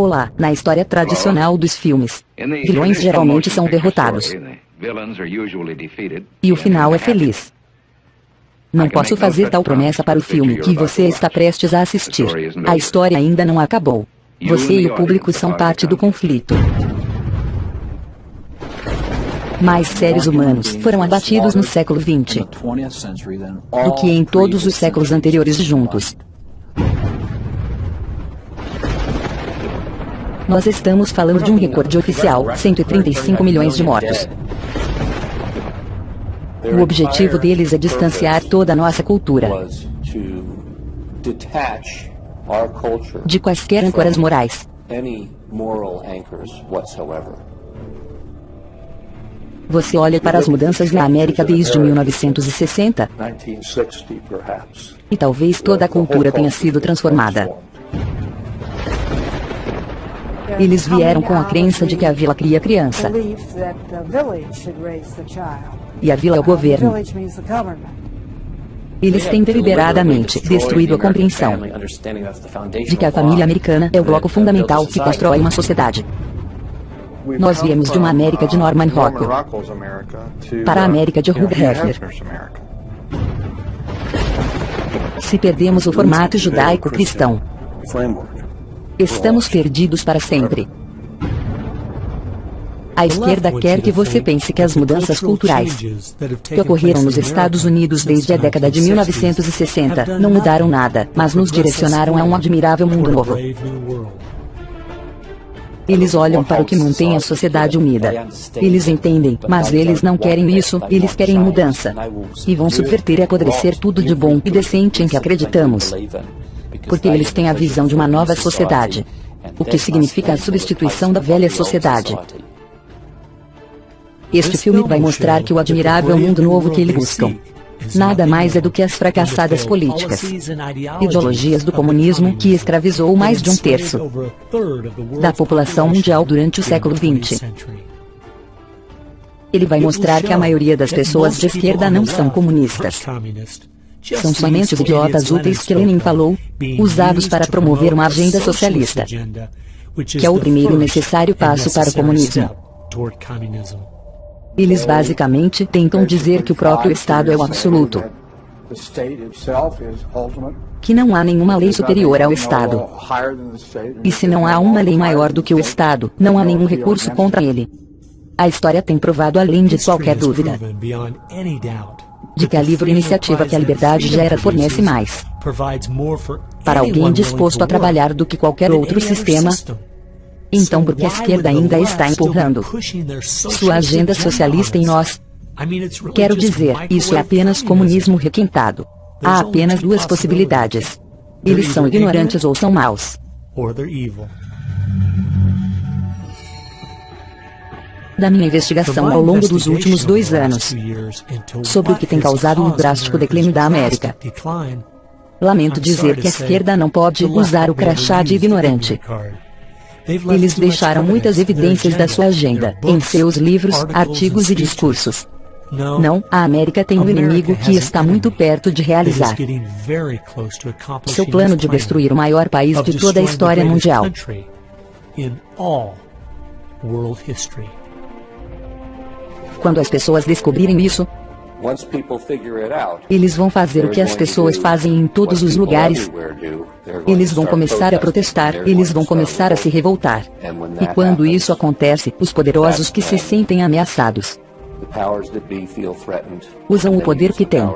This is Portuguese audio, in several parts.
Olá, na história tradicional dos filmes, vilões geralmente são derrotados. E o final é feliz. Não posso fazer tal promessa para o filme que você está prestes a assistir. A história ainda não acabou. Você e o público são parte do conflito. Mais seres humanos foram abatidos no século XX do que em todos os séculos anteriores juntos. Nós estamos falando de um recorde oficial, 135 milhões de mortos. O objetivo deles é distanciar toda a nossa cultura de quaisquer âncoras morais. Você olha para as mudanças na América desde 1960, e talvez toda a cultura tenha sido transformada. Eles vieram com a crença de que a vila cria criança. E a vila é o governo. Eles têm deliberadamente destruído a compreensão de que a família americana é o bloco fundamental que constrói uma sociedade. Nós viemos de uma América de Norman Rockwell para a América de Hugh Hefner. Se perdemos o formato judaico-cristão, estamos perdidos para sempre. A esquerda quer que você pense que as mudanças culturais que ocorreram nos Estados Unidos desde a década de 1960 não mudaram nada, mas nos direcionaram a um admirável mundo novo. Eles olham para o que mantém a sociedade unida. Eles entendem, mas eles não querem isso, eles querem mudança. E vão subverter e apodrecer tudo de bom e decente em que acreditamos. Porque eles têm a visão de uma nova sociedade, o que significa a substituição da velha sociedade. Este filme vai mostrar que o admirável mundo novo que eles buscam nada mais é do que as fracassadas políticas, ideologias do comunismo que escravizou mais de um terço da população mundial durante o século XX. Ele vai mostrar que a maioria das pessoas de esquerda não são comunistas. São somente os idiotas úteis que Lenin falou, usados para promover uma agenda socialista, que é o primeiro e necessário passo para o comunismo. Eles basicamente tentam dizer que o próprio Estado é o absoluto, que não há nenhuma lei superior ao Estado. E se não há uma lei maior do que o Estado, não há nenhum recurso contra ele. A história tem provado além de qualquer dúvida de que a livre iniciativa que a liberdade gera fornece mais para alguém disposto a trabalhar do que qualquer outro sistema. Então por que a esquerda ainda está empurrando sua agenda socialista em nós? Quero dizer, isso é apenas comunismo requintado. Há apenas duas possibilidades. Eles são ignorantes ou são maus. Da minha investigação ao longo dos últimos 2 anos sobre o que tem causado um drástico declínio da América, lamento dizer que a esquerda não pode usar o crachá de ignorante. Eles deixaram muitas evidências da sua agenda em seus livros, artigos e discursos. Não, a América tem um inimigo que está muito perto de realizar seu plano de destruir o maior país de toda a história mundial. Quando as pessoas descobrirem isso, eles vão fazer o que as pessoas fazem em todos os lugares. Eles vão começar a protestar, eles vão começar a se revoltar. E quando isso acontece, os poderosos que se sentem ameaçados usam o poder que têm.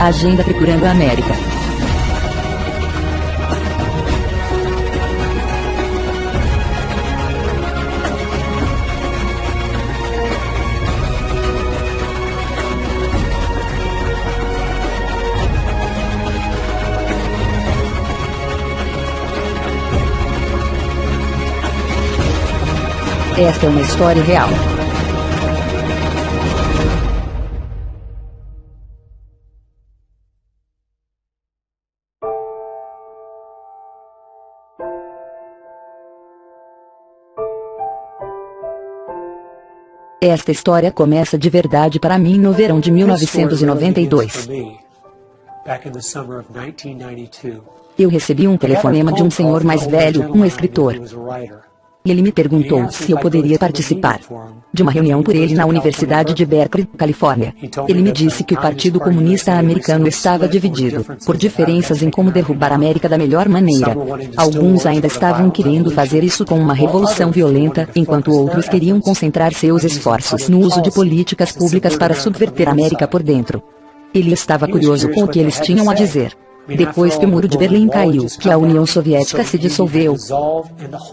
A agenda procurando a América. Esta é uma história real. Esta história começa de verdade para mim no verão de 1992. Eu recebi um telefonema de um senhor mais velho, um escritor. Ele me perguntou se eu poderia participar de uma reunião por ele na Universidade de Berkeley, Califórnia. Ele me disse que o Partido Comunista Americano estava dividido por diferenças em como derrubar a América da melhor maneira. Alguns ainda estavam querendo fazer isso com uma revolução violenta, enquanto outros queriam concentrar seus esforços no uso de políticas públicas para subverter a América por dentro. Ele estava curioso com o que eles tinham a dizer. Depois que o Muro de Berlim caiu, que a União Soviética se dissolveu,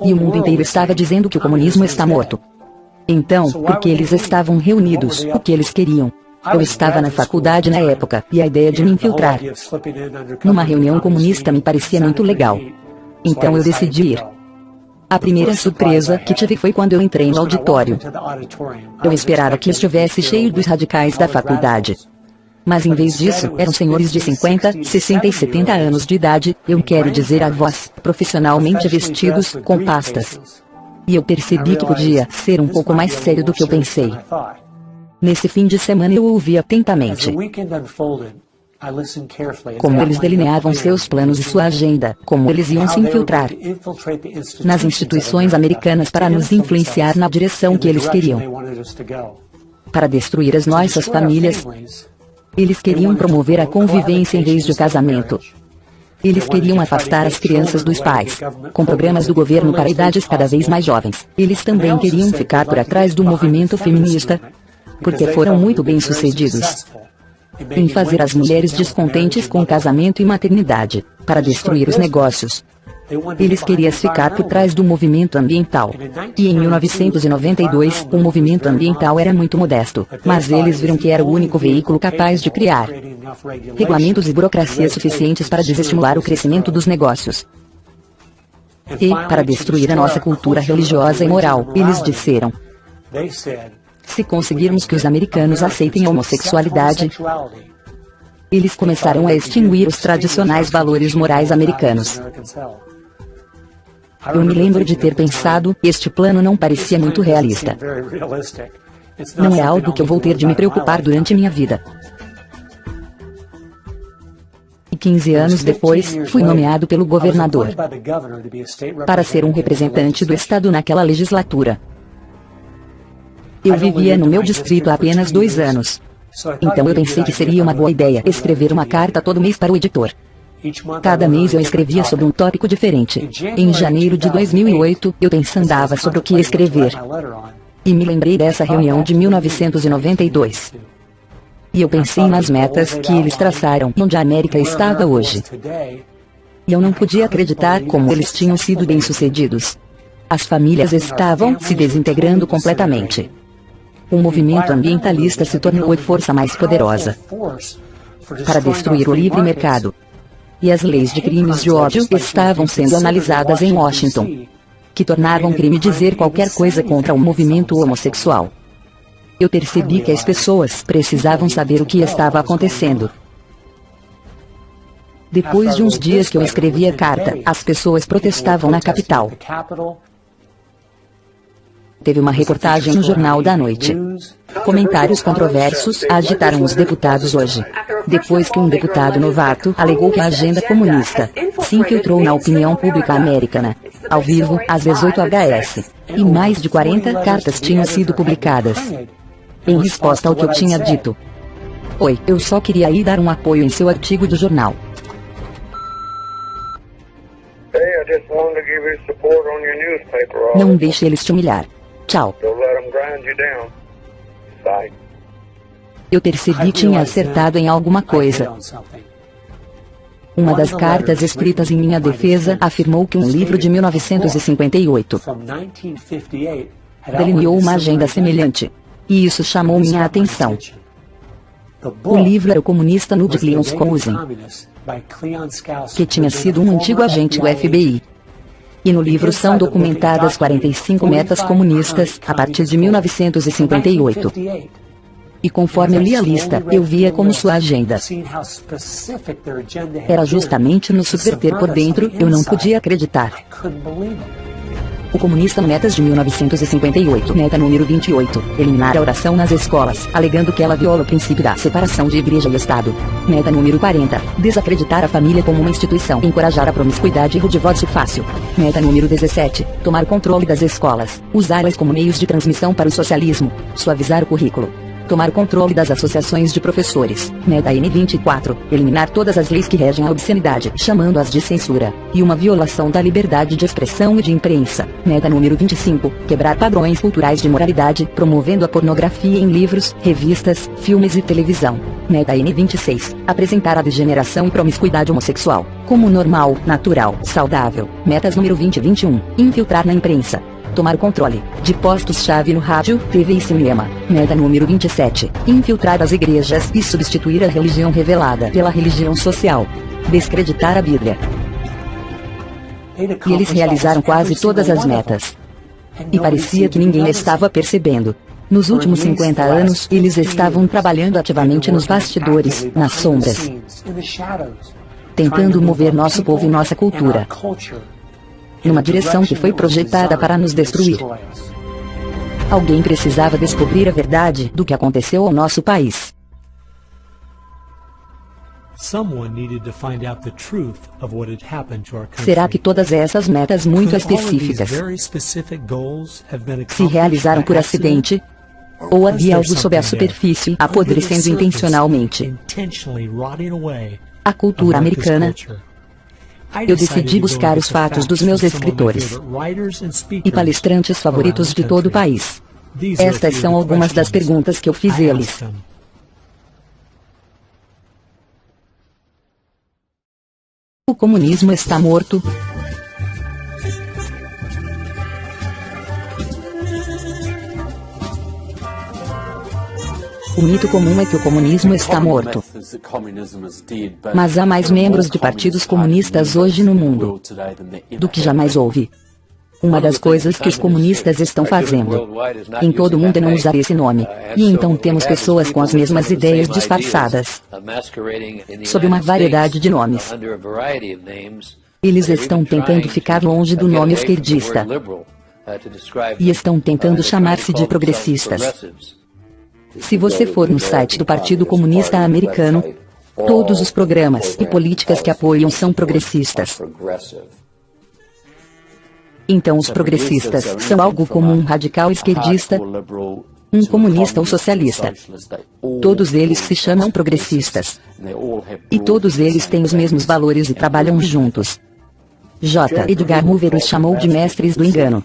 e o mundo inteiro estava dizendo que o comunismo está morto. Então, por que eles estavam reunidos? O que eles queriam? Eu estava na faculdade na época, e a ideia de me infiltrar numa reunião comunista me parecia muito legal. Então eu decidi ir. A primeira surpresa que tive foi quando eu entrei no auditório. Eu esperava que estivesse cheio dos radicais da faculdade. Mas em vez disso, eram senhores de 50, 60 e 70 anos de idade, eu quero dizer avós, profissionalmente vestidos, com pastas. E eu percebi que podia ser um pouco mais sério do que eu pensei. Nesse fim de semana eu ouvi atentamente como eles delineavam seus planos e sua agenda, como eles iam se infiltrar nas instituições americanas para nos influenciar na direção que eles queriam, para destruir as nossas famílias. Eles queriam promover a convivência em vez de o casamento. Eles queriam afastar as crianças dos pais, com programas do governo para idades cada vez mais jovens. Eles também queriam ficar por atrás do movimento feminista, porque foram muito bem-sucedidos em fazer as mulheres descontentes com casamento e maternidade, para destruir os negócios. Eles queriam ficar por trás do movimento ambiental. E em 1992, o movimento ambiental era muito modesto, mas eles viram que era o único veículo capaz de criar regulamentos e burocracia suficientes para desestimular o crescimento dos negócios. E, para destruir a nossa cultura religiosa e moral, eles disseram: se conseguirmos que os americanos aceitem a homossexualidade, eles começaram a extinguir os tradicionais valores morais americanos. Eu me lembro de ter pensado, este plano não parecia muito realista. Não é algo que eu vou ter de me preocupar durante minha vida. E 15 anos depois, fui nomeado pelo governador para ser um representante do estado naquela legislatura. Eu vivia no meu distrito há apenas 2 anos. Então eu pensei que seria uma boa ideia escrever uma carta todo mês para o editor. Cada mês eu escrevia sobre um tópico diferente. Em janeiro de 2008, eu andava sobre o que escrever. E me lembrei dessa reunião de 1992. E eu pensei nas metas que eles traçaram, onde a América estava hoje. E eu não podia acreditar como eles tinham sido bem-sucedidos. As famílias estavam se desintegrando completamente. O movimento ambientalista se tornou a força mais poderosa para destruir o livre mercado. E as leis de crimes de ódio estavam sendo analisadas em Washington, que tornavam crime dizer qualquer coisa contra o movimento homossexual. Eu percebi que as pessoas precisavam saber o que estava acontecendo. Depois de uns dias que eu escrevi a carta, as pessoas protestavam na capital. Teve uma reportagem no Jornal da Noite. Comentários controversos agitaram os deputados hoje. Depois que um deputado novato alegou que a agenda comunista se infiltrou na opinião pública americana, ao vivo, às 18h, e mais de 40 cartas tinham sido publicadas em resposta ao que eu tinha dito. Oi, eu só queria ir dar um apoio em seu artigo do jornal. Não deixe eles te humilhar. Tchau. Eu percebi que tinha acertado em alguma coisa. Uma das cartas escritas em minha defesa afirmou que um livro de 1958 delineou uma agenda semelhante. E isso chamou minha atenção. O livro era O Comunista nu de Cleon Skousen, que tinha sido um antigo agente do FBI. E no livro são documentadas 45 metas comunistas a partir de 1958. E conforme eu li a lista, eu via como sua agenda era justamente nos subverter por dentro. Eu não podia acreditar. O Comunista Metas de 1958, meta número 28, eliminar a oração nas escolas, alegando que ela viola o princípio da separação de igreja e Estado. Meta número 40, desacreditar a família como uma instituição, encorajar a promiscuidade e o divórcio fácil. Meta número 17, tomar controle das escolas, usá-las como meios de transmissão para o socialismo, suavizar o currículo. Tomar controle das associações de professores. Meta N24. Eliminar todas as leis que regem a obscenidade, chamando-as de censura. E uma violação da liberdade de expressão e de imprensa. Meta número 25. Quebrar padrões culturais de moralidade, promovendo a pornografia em livros, revistas, filmes e televisão. Meta N26. Apresentar a degeneração e promiscuidade homossexual como normal, natural, saudável. Metas número 20 e 21. Infiltrar na imprensa. Tomar controle de postos-chave no rádio, TV e cinema. Meta número 27. Infiltrar as igrejas e substituir a religião revelada pela religião social. Descreditar a Bíblia. E eles realizaram quase todas as metas. E parecia que ninguém estava percebendo. Nos últimos 50 anos, eles estavam trabalhando ativamente nos bastidores, nas sombras, tentando mover nosso povo e nossa cultura numa direção que foi projetada para nos destruir. Alguém precisava descobrir a verdade do que aconteceu ao nosso país. Será que todas essas metas muito específicas se realizaram por acidente? Ou havia algo sob a superfície, apodrecendo intencionalmente a cultura americana? Eu decidi buscar os fatos dos meus escritores e palestrantes favoritos de todo o país. Estas são algumas das perguntas que eu fiz a eles. O comunismo está morto? O mito comum é que o comunismo está morto. Mas há mais membros de partidos comunistas hoje no mundo do que jamais houve. Uma das coisas que os comunistas estão fazendo em todo o mundo é não usar esse nome. E então temos pessoas com as mesmas ideias disfarçadas sob uma variedade de nomes. Eles estão tentando ficar longe do nome esquerdista e estão tentando chamar-se de progressistas. Se você for no site do Partido Comunista Americano, todos os programas e políticas que apoiam são progressistas. Então os progressistas são algo como um radical esquerdista, um comunista ou socialista. Todos eles se chamam progressistas. E todos eles têm os mesmos valores e trabalham juntos. J. Edgar Hoover os chamou de mestres do engano.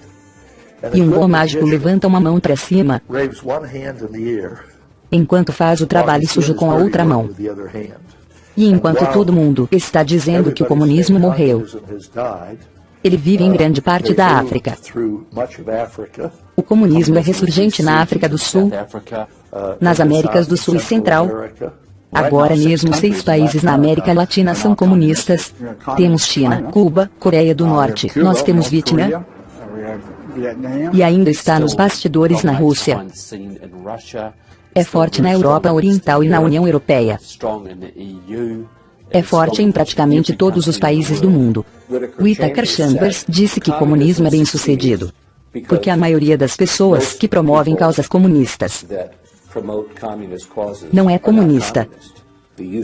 E um bom mágico levanta uma mão para cima, enquanto faz o trabalho sujo com a outra mão. E enquanto todo mundo está dizendo que o comunismo morreu, ele vive em grande parte da África. O comunismo é ressurgente na África do Sul, nas Américas do Sul e Central. Agora mesmo 6 países na América Latina são comunistas. Temos China, Cuba, Coreia do Norte, nós temos Vietnã. E ainda está nos bastidores na Rússia. É forte na Europa Oriental e na União Europeia. É forte em praticamente todos os países do mundo. Whittaker Chambers disse que comunismo é bem-sucedido porque a maioria das pessoas que promovem causas comunistas não é comunista.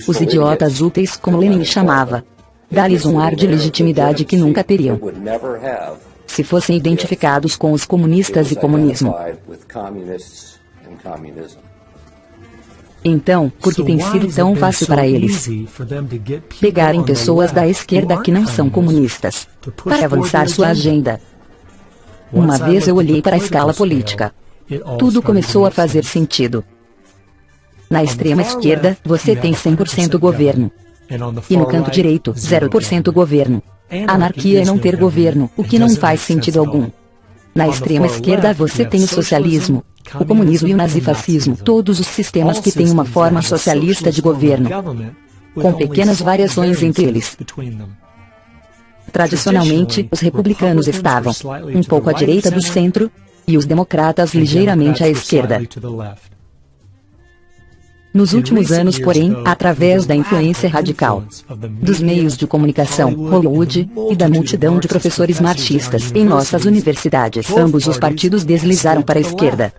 Os idiotas úteis, como Lenin chamava, dá-lhes um ar de legitimidade que nunca teriam se fossem identificados com os comunistas e comunismo. Então, por que tem sido tão fácil para eles pegarem pessoas da esquerda que não são comunistas para avançar sua agenda? Uma vez eu olhei para a escala política. Tudo começou a fazer sentido. Na extrema esquerda, você tem 100% governo. E no canto direito, 0% governo. Anarquia é não ter governo, o que não faz sentido algum. Na extrema esquerda você tem o socialismo, o comunismo e o nazifascismo, todos os sistemas que têm uma forma socialista de governo, com pequenas variações entre eles. Tradicionalmente, os republicanos estavam um pouco à direita do centro, e os democratas ligeiramente à esquerda. Nos últimos anos, porém, através da influência radical dos meios de comunicação, Hollywood, e da multidão de professores marxistas em nossas universidades, ambos os partidos deslizaram para a esquerda,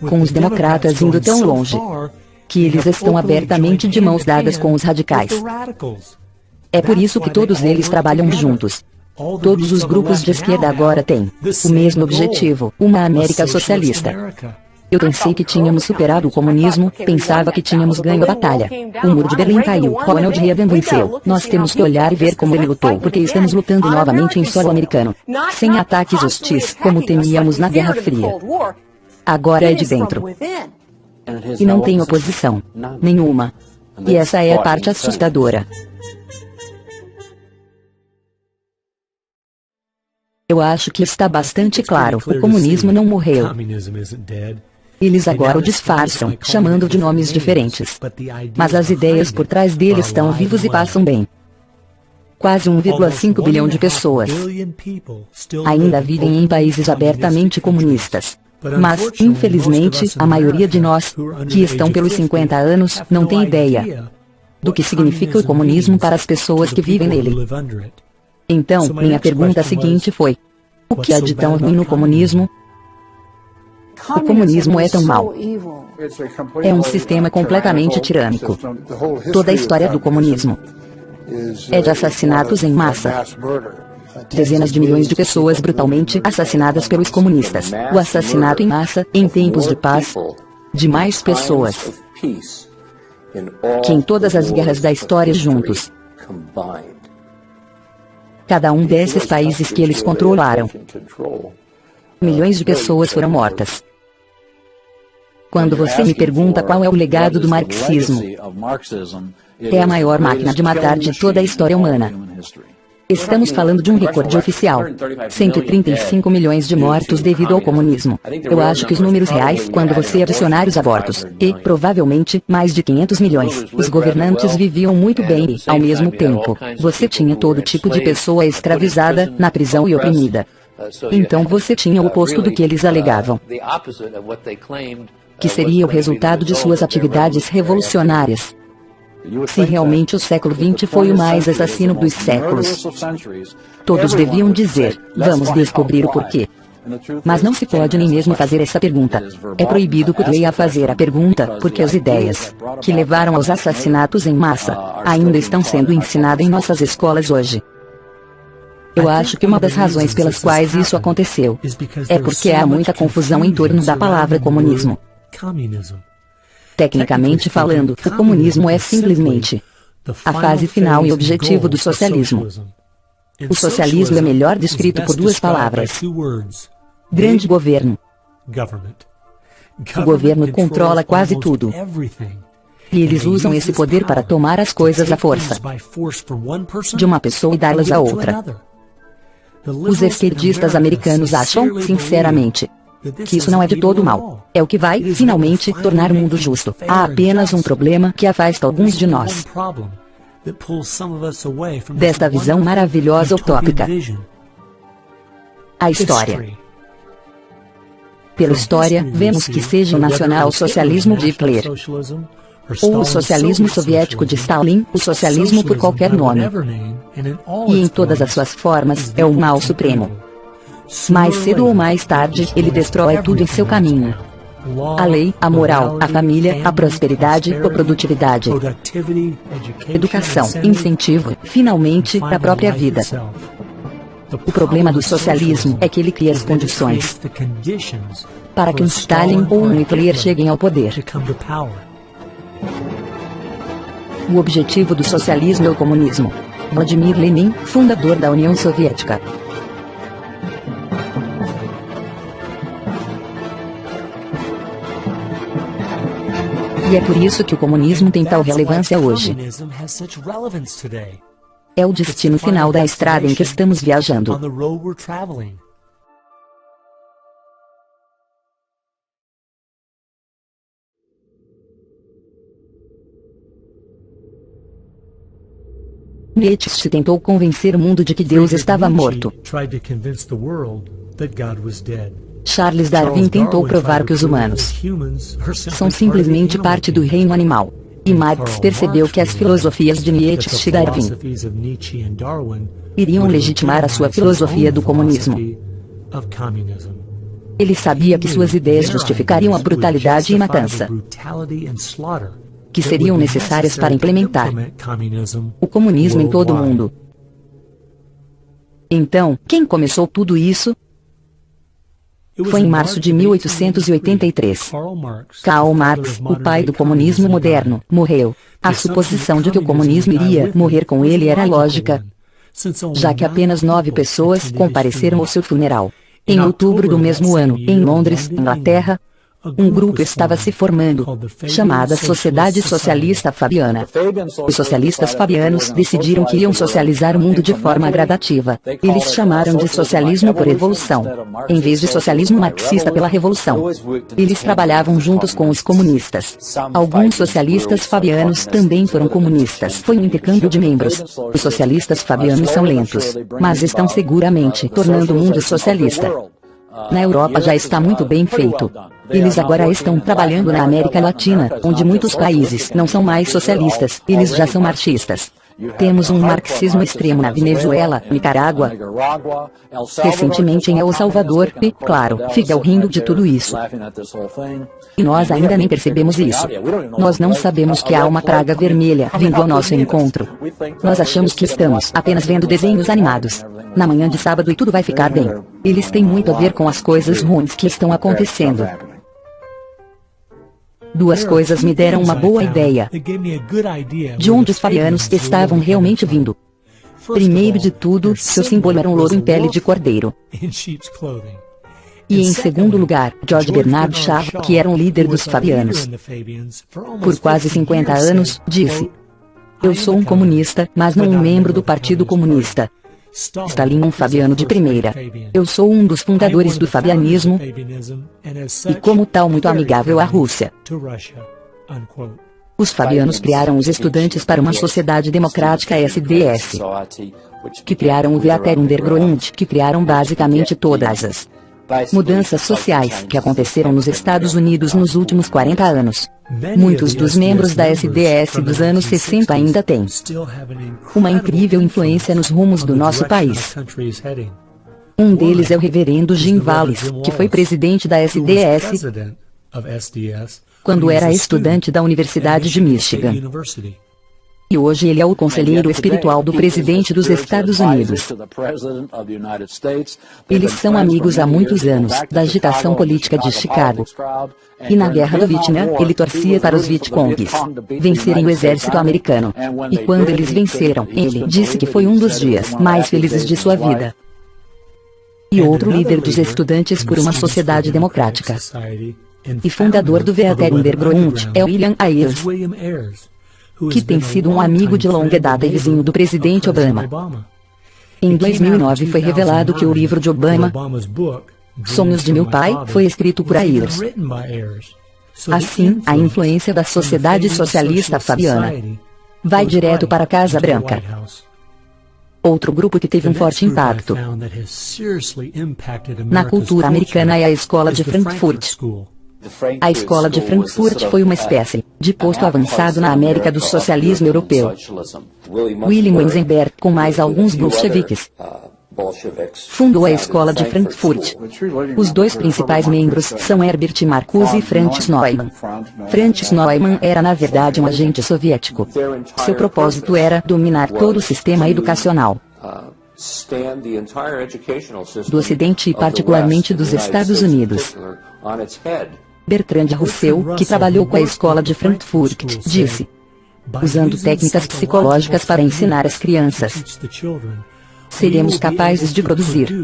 com os democratas indo tão longe que eles estão abertamente de mãos dadas com os radicais. É por isso que todos eles trabalham juntos. Todos os grupos de esquerda agora têm o mesmo objetivo, uma América socialista. Eu pensei que tínhamos superado o comunismo, pensava que tínhamos ganho a batalha. O muro de Berlim caiu, Ronald Reagan venceu. Nós temos que olhar e ver como ele lutou, porque estamos lutando novamente em solo americano, sem ataques hostis, como temíamos na Guerra Fria. Agora é de dentro. E não tem oposição nenhuma. E essa é a parte assustadora. Eu acho que está bastante claro, o comunismo não morreu. Eles agora o disfarçam, chamando de nomes diferentes. Mas as ideias por trás dele estão vivos e passam bem. Quase 1,5 bilhão de pessoas ainda vivem em países abertamente comunistas. Mas, infelizmente, a maioria de nós, que estão pelos 50 anos, não tem ideia do que significa o comunismo para as pessoas que vivem nele. Então, minha pergunta seguinte foi: o que há de tão ruim no comunismo? O comunismo é tão mau. É um sistema completamente tirânico. Toda a história do comunismo é de assassinatos em massa. Dezenas de milhões de pessoas brutalmente assassinadas pelos comunistas. O assassinato em massa, em tempos de paz, de mais pessoas que em todas as guerras da história juntos. Cada um desses países que eles controlaram, milhões de pessoas foram mortas. Quando você me pergunta qual é o legado do marxismo, é a maior máquina de matar de toda a história humana. Estamos falando de um recorde oficial. 135 milhões de mortos devido ao comunismo. Eu acho que os números reais, quando você adicionar os abortos, e, provavelmente, mais de 500 milhões. Os governantes viviam muito bem e, ao mesmo tempo, você tinha todo tipo de pessoa escravizada, na prisão e oprimida. Então você tinha o oposto do que eles alegavam, que seria o resultado de suas atividades revolucionárias. Se realmente o século XX foi o mais assassino dos séculos, todos deviam dizer, vamos descobrir o porquê. Mas não se pode nem mesmo fazer essa pergunta. É proibido por lei a fazer a pergunta, porque as ideias que levaram aos assassinatos em massa ainda estão sendo ensinadas em nossas escolas hoje. Eu acho que uma das razões pelas quais isso aconteceu é porque há muita confusão em torno da palavra comunismo. Tecnicamente falando, o comunismo é simplesmente a fase final e objetivo do socialismo. O socialismo é melhor descrito por duas palavras: grande governo. O governo controla quase tudo. E eles usam esse poder para tomar as coisas à força de uma pessoa e dá-las a outra. Os esquerdistas americanos acham, sinceramente, que isso não é de todo mal. É o que vai, finalmente, tornar o mundo justo. Há apenas um problema que afasta alguns de nós desta visão maravilhosa utópica: a história. Pela história, vemos que seja o nacional-socialismo de Hitler, ou o socialismo soviético de Stalin, o socialismo por qualquer nome, e em todas as suas formas, é o mal supremo. Mais cedo ou mais tarde, ele destrói tudo em seu caminho. A lei, a moral, a família, a prosperidade, a produtividade, educação, incentivo, finalmente, a própria vida. O problema do socialismo é que ele cria as condições para que um Stalin ou um Hitler cheguem ao poder. O objetivo do socialismo é o comunismo. Vladimir Lenin, fundador da União Soviética. E é por isso que o comunismo tem tal relevância hoje. É o destino final da estrada em que estamos viajando. Nietzsche tentou convencer o mundo de que Deus estava morto. Charles Darwin tentou provar que os humanos são simplesmente parte do reino animal. E Marx percebeu que as filosofias de Nietzsche e Darwin iriam legitimar a sua filosofia do comunismo. Ele sabia que suas ideias justificariam a brutalidade e matança que seriam necessárias para implementar o comunismo em todo o mundo. Então, quem começou tudo isso? Foi em março de 1883. Karl Marx, o pai do comunismo moderno, morreu. A suposição de que o comunismo iria morrer com ele era lógica, já que apenas 9 pessoas compareceram ao seu funeral. Em outubro do mesmo ano, em Londres, Inglaterra, um grupo estava se formando, chamada Sociedade Socialista Fabiana. Os socialistas fabianos decidiram que iam socializar o mundo de forma gradativa. Eles chamaram de socialismo por evolução, em vez de socialismo marxista pela revolução. Eles trabalhavam juntos com os comunistas. Alguns socialistas fabianos também foram comunistas. Foi um intercâmbio de membros. Os socialistas fabianos são lentos, mas estão seguramente tornando o mundo socialista. Na Europa já está muito bem feito. Eles agora estão trabalhando na América Latina, onde muitos países não são mais socialistas, eles já são marxistas. Temos um marxismo extremo na Venezuela, Nicarágua, recentemente em El Salvador, e, claro, fica rindo de tudo isso. E nós ainda nem percebemos isso. Nós não sabemos que há uma praga vermelha vindo ao nosso encontro. Nós achamos que estamos apenas vendo desenhos animados na manhã de sábado e tudo vai ficar bem. Eles têm muito a ver com as coisas ruins que estão acontecendo. Duas coisas me deram uma boa ideia de onde os fabianos estavam realmente vindo. Primeiro de tudo, seu símbolo era um louro em pele de cordeiro. E em segundo lugar, George Bernard Shaw, que era um líder dos fabianos por quase 50 anos, disse: "Eu sou um comunista, mas não um membro do Partido Comunista. Stalin um fabiano de primeira. Eu sou um dos fundadores do fabianismo e como tal muito amigável à Rússia." Os fabianos criaram os estudantes para uma sociedade democrática SDS, que criaram o Weiter Underground, que criaram basicamente todas as mudanças sociais que aconteceram nos Estados Unidos nos últimos 40 anos. Muitos dos membros da SDS dos anos 60 ainda têm uma incrível influência nos rumos do nosso país. Um deles é o reverendo Jim Vallis, que foi presidente da SDS quando era estudante da Universidade de Michigan. E hoje ele é o conselheiro espiritual do presidente dos Estados Unidos. Eles são amigos há muitos anos, da agitação política de Chicago. E na Guerra do Vietnã, ele torcia para os Vietcongues vencerem o exército americano. E quando eles venceram, ele disse que foi um dos dias mais felizes de sua vida. E outro líder dos estudantes por uma sociedade democrática e fundador do Weiter Underground é William Ayers, que tem sido um amigo de longa data e vizinho do presidente Obama. Em 2009 foi revelado que o livro de Obama, Sonhos de Meu Pai, foi escrito por Ayers. Assim, a influência da Sociedade Socialista Fabiana vai direto para a Casa Branca. Outro grupo que teve um forte impacto na cultura americana é a Escola de Frankfurt. A Escola de Frankfurt foi uma espécie de posto avançado na América do socialismo europeu. William Weisenberg, com mais alguns bolcheviques, fundou a Escola de Frankfurt. Os dois principais membros são Herbert Marcuse e Franz Neumann. Franz Neumann era na verdade um agente soviético. Seu propósito era dominar todo o sistema educacional do Ocidente e particularmente dos Estados Unidos. Bertrand Russell, que trabalhou com a Escola de Frankfurt, disse: "Usando técnicas psicológicas para ensinar as crianças, seremos capazes de produzir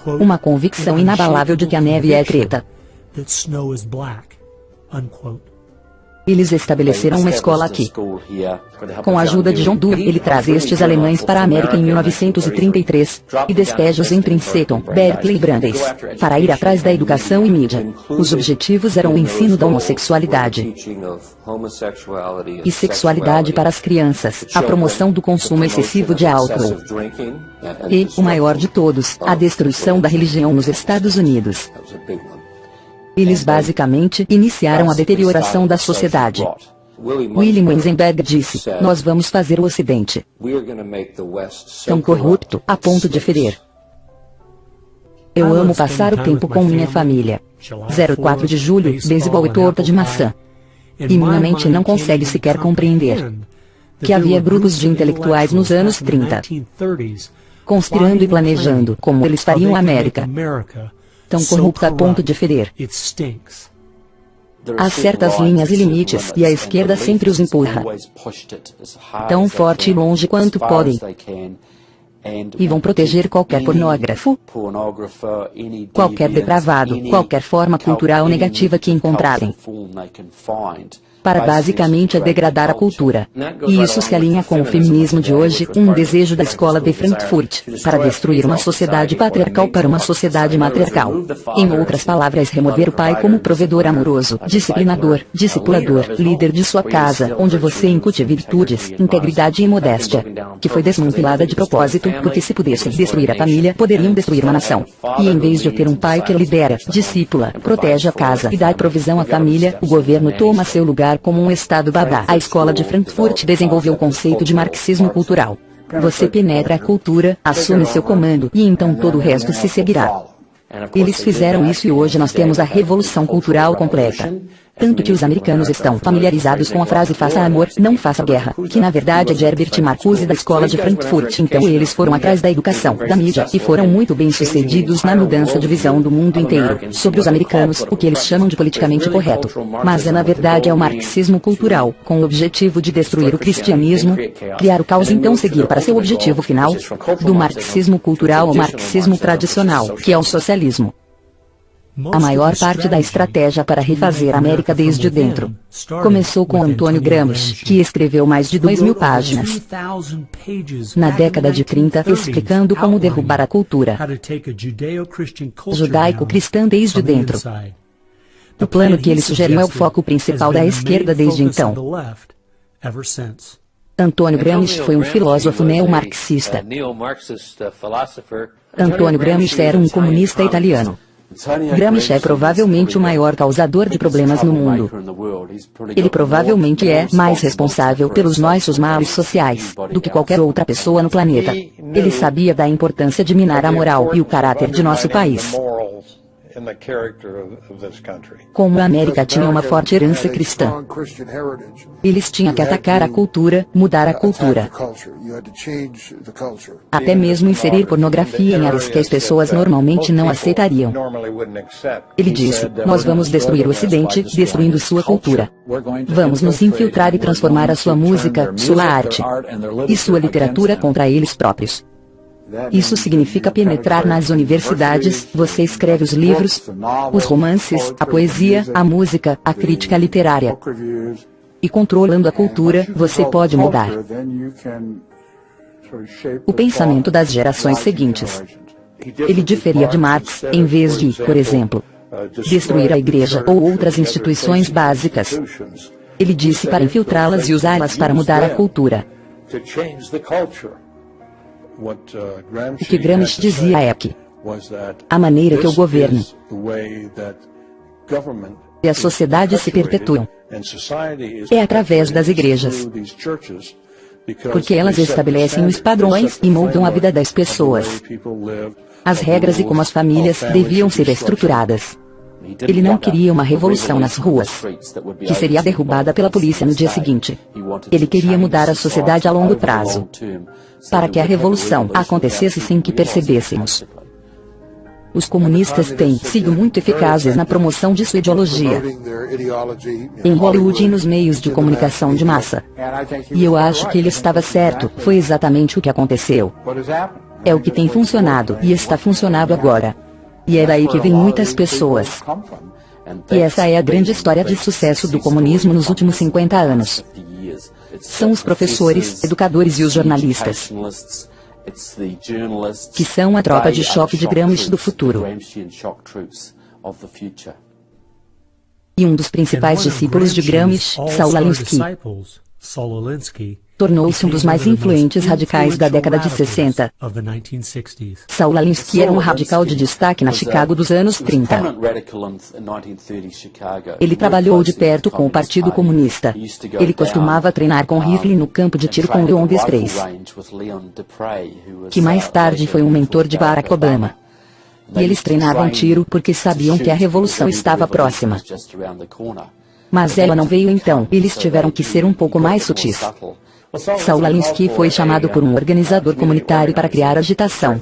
uma convicção inabalável de que a neve é preta." Eles estabeleceram uma escola aqui. Com a ajuda de John Dewey, ele traz estes alemães para a América em 1933, e despeja-os em Princeton, Berkeley e Brandeis, para ir atrás da educação e mídia. Os objetivos eram o ensino da homossexualidade e sexualidade para as crianças, a promoção do consumo excessivo de álcool e, o maior de todos, a destruição da religião nos Estados Unidos. Eles basicamente iniciaram a deterioração da sociedade. William Weisenberg disse: nós vamos fazer o Ocidente tão corrupto a ponto de ferir. Eu amo passar o tempo com minha família. 04 de julho, beisebol e torta de maçã. E minha mente não consegue sequer compreender que havia grupos de intelectuais nos anos 30 conspirando e planejando como eles fariam a América tão corrupta a ponto de ferir. Há certas linhas e limites, e a esquerda sempre os empurra tão forte e longe quanto podem. E vão proteger qualquer pornógrafo, qualquer depravado, qualquer forma cultural negativa que encontrarem, para basicamente degradar a cultura. E isso se alinha com o feminismo de hoje, um desejo da escola de Frankfurt, para destruir uma sociedade patriarcal para uma sociedade matriarcal. Em outras palavras, remover o pai como provedor amoroso, disciplinador, discipulador, líder de sua casa, onde você incute virtudes, integridade e modéstia, que foi desmantelada de propósito, porque se pudessem destruir a família, poderiam destruir uma nação. E em vez de ter um pai que lidera, discipula, protege a casa e dá provisão à família, o governo toma seu lugar como um Estado babá. A escola de Frankfurt desenvolveu o conceito de marxismo cultural. Você penetra a cultura, assume seu comando, e então todo o resto se seguirá. Eles fizeram isso e hoje nós temos a revolução cultural completa. Tanto que os americanos estão familiarizados com a frase faça amor, não faça guerra, que na verdade é de Herbert Marcuse da escola de Frankfurt. Então eles foram atrás da educação, da mídia, e foram muito bem sucedidos na mudança de visão do mundo inteiro, sobre os americanos, o que eles chamam de politicamente correto. Mas na verdade é o marxismo cultural, com o objetivo de destruir o cristianismo, criar o caos e então seguir para seu objetivo final, do marxismo cultural ao marxismo tradicional, que é o socialismo. A maior parte da estratégia para refazer a América desde dentro começou com Antônio Gramsci, que escreveu mais de 2.000 páginas na década de 30 explicando como derrubar a cultura judaico-cristã desde dentro. O plano que ele sugeriu é o foco principal da esquerda desde então. Antônio Gramsci foi um filósofo neo-marxista. Antônio Gramsci era um comunista italiano. Gramsci é provavelmente o maior causador de problemas no mundo. Ele provavelmente é mais responsável pelos nossos males sociais do que qualquer outra pessoa no planeta. Ele sabia da importância de minar a moral e o caráter de nosso país. Como a América tinha uma forte herança cristã, eles tinham que atacar a cultura, mudar a cultura. Até mesmo inserir pornografia em áreas que as pessoas normalmente não aceitariam. Ele disse: nós vamos destruir o Ocidente, destruindo sua cultura. Vamos nos infiltrar e transformar a sua música, sua arte e sua literatura contra eles próprios. Isso significa penetrar nas universidades, você escreve os livros, os romances, a poesia, a música, a crítica literária. E controlando a cultura, você pode mudar o pensamento das gerações seguintes. Ele diferia de Marx, em vez de, por exemplo, destruir a igreja ou outras instituições básicas. Ele disse para infiltrá-las e usá-las para mudar a cultura. O que Gramsci dizia é que a maneira que o governo e a sociedade se perpetuam é através das igrejas, porque elas estabelecem os padrões e moldam a vida das pessoas, as regras e como as famílias deviam ser estruturadas. Ele não queria uma revolução nas ruas, que seria derrubada pela polícia no dia seguinte. Ele queria mudar a sociedade a longo prazo, para que a revolução acontecesse sem que percebêssemos. Os comunistas têm sido muito eficazes na promoção de sua ideologia em Hollywood e nos meios de comunicação de massa. E eu acho que ele estava certo, foi exatamente o que aconteceu. É o que tem funcionado e está funcionando agora. E é daí que vêm muitas pessoas. E essa é a grande história de sucesso do comunismo nos últimos 50 anos. São os professores, educadores e os jornalistas, que são a tropa de choque de Gramsci do futuro. E um dos principais discípulos de Gramsci, Saul Alinsky, tornou-se um dos mais influentes radicais da década de 60. Saul Alinsky era um radical de destaque na Chicago dos anos 30. Ele trabalhou de perto com o Partido Comunista. Ele costumava treinar com rifle no campo de tiro com Leon Desprez, que mais tarde foi um mentor de Barack Obama. E eles treinavam tiro porque sabiam que a revolução estava próxima. Mas ela não veio então, eles tiveram que ser um pouco mais sutis. Saul Alinsky foi chamado por um organizador comunitário para criar agitação.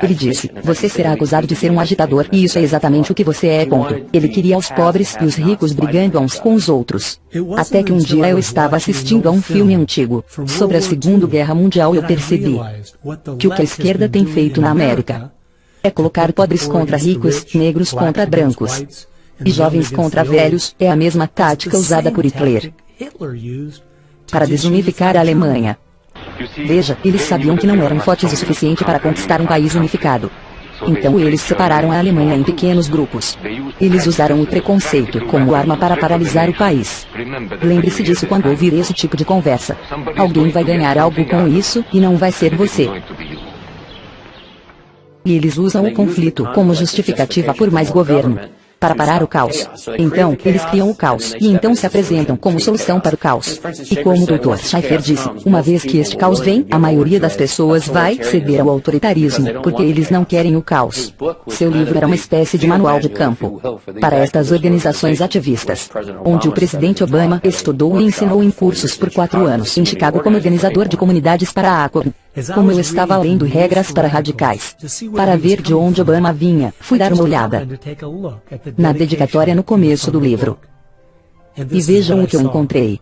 Ele disse, você será acusado de ser um agitador, e isso é exatamente o que você é, ponto. Ele queria os pobres e os ricos brigando uns com os outros. Até que um dia eu estava assistindo a um filme antigo, sobre a Segunda Guerra Mundial, e eu percebi que o que a esquerda tem feito na América é colocar pobres contra ricos, negros contra brancos, e jovens contra velhos. É a mesma tática usada por Hitler para desunificar a Alemanha. Veja, eles sabiam que não eram fortes o suficiente para conquistar um país unificado. Então eles separaram a Alemanha em pequenos grupos. Eles usaram o preconceito como arma para paralisar o país. Lembre-se disso quando ouvir esse tipo de conversa. Alguém vai ganhar algo com isso, e não vai ser você. E eles usam o conflito como justificativa por mais governo, para parar o caos. Então, eles criam o caos, e então se apresentam como solução para o caos. E como o Dr. Schaeffer disse, uma vez que este caos vem, a maioria das pessoas vai ceder ao autoritarismo, porque eles não querem o caos. Seu livro era uma espécie de manual de campo para estas organizações ativistas, onde o presidente Obama estudou e ensinou em cursos por 4 anos em Chicago como organizador de comunidades para a ACORN. Como eu estava lendo regras para radicais, para ver de onde Obama vinha, fui dar uma olhada na dedicatória no começo do livro. E vejam o que eu encontrei.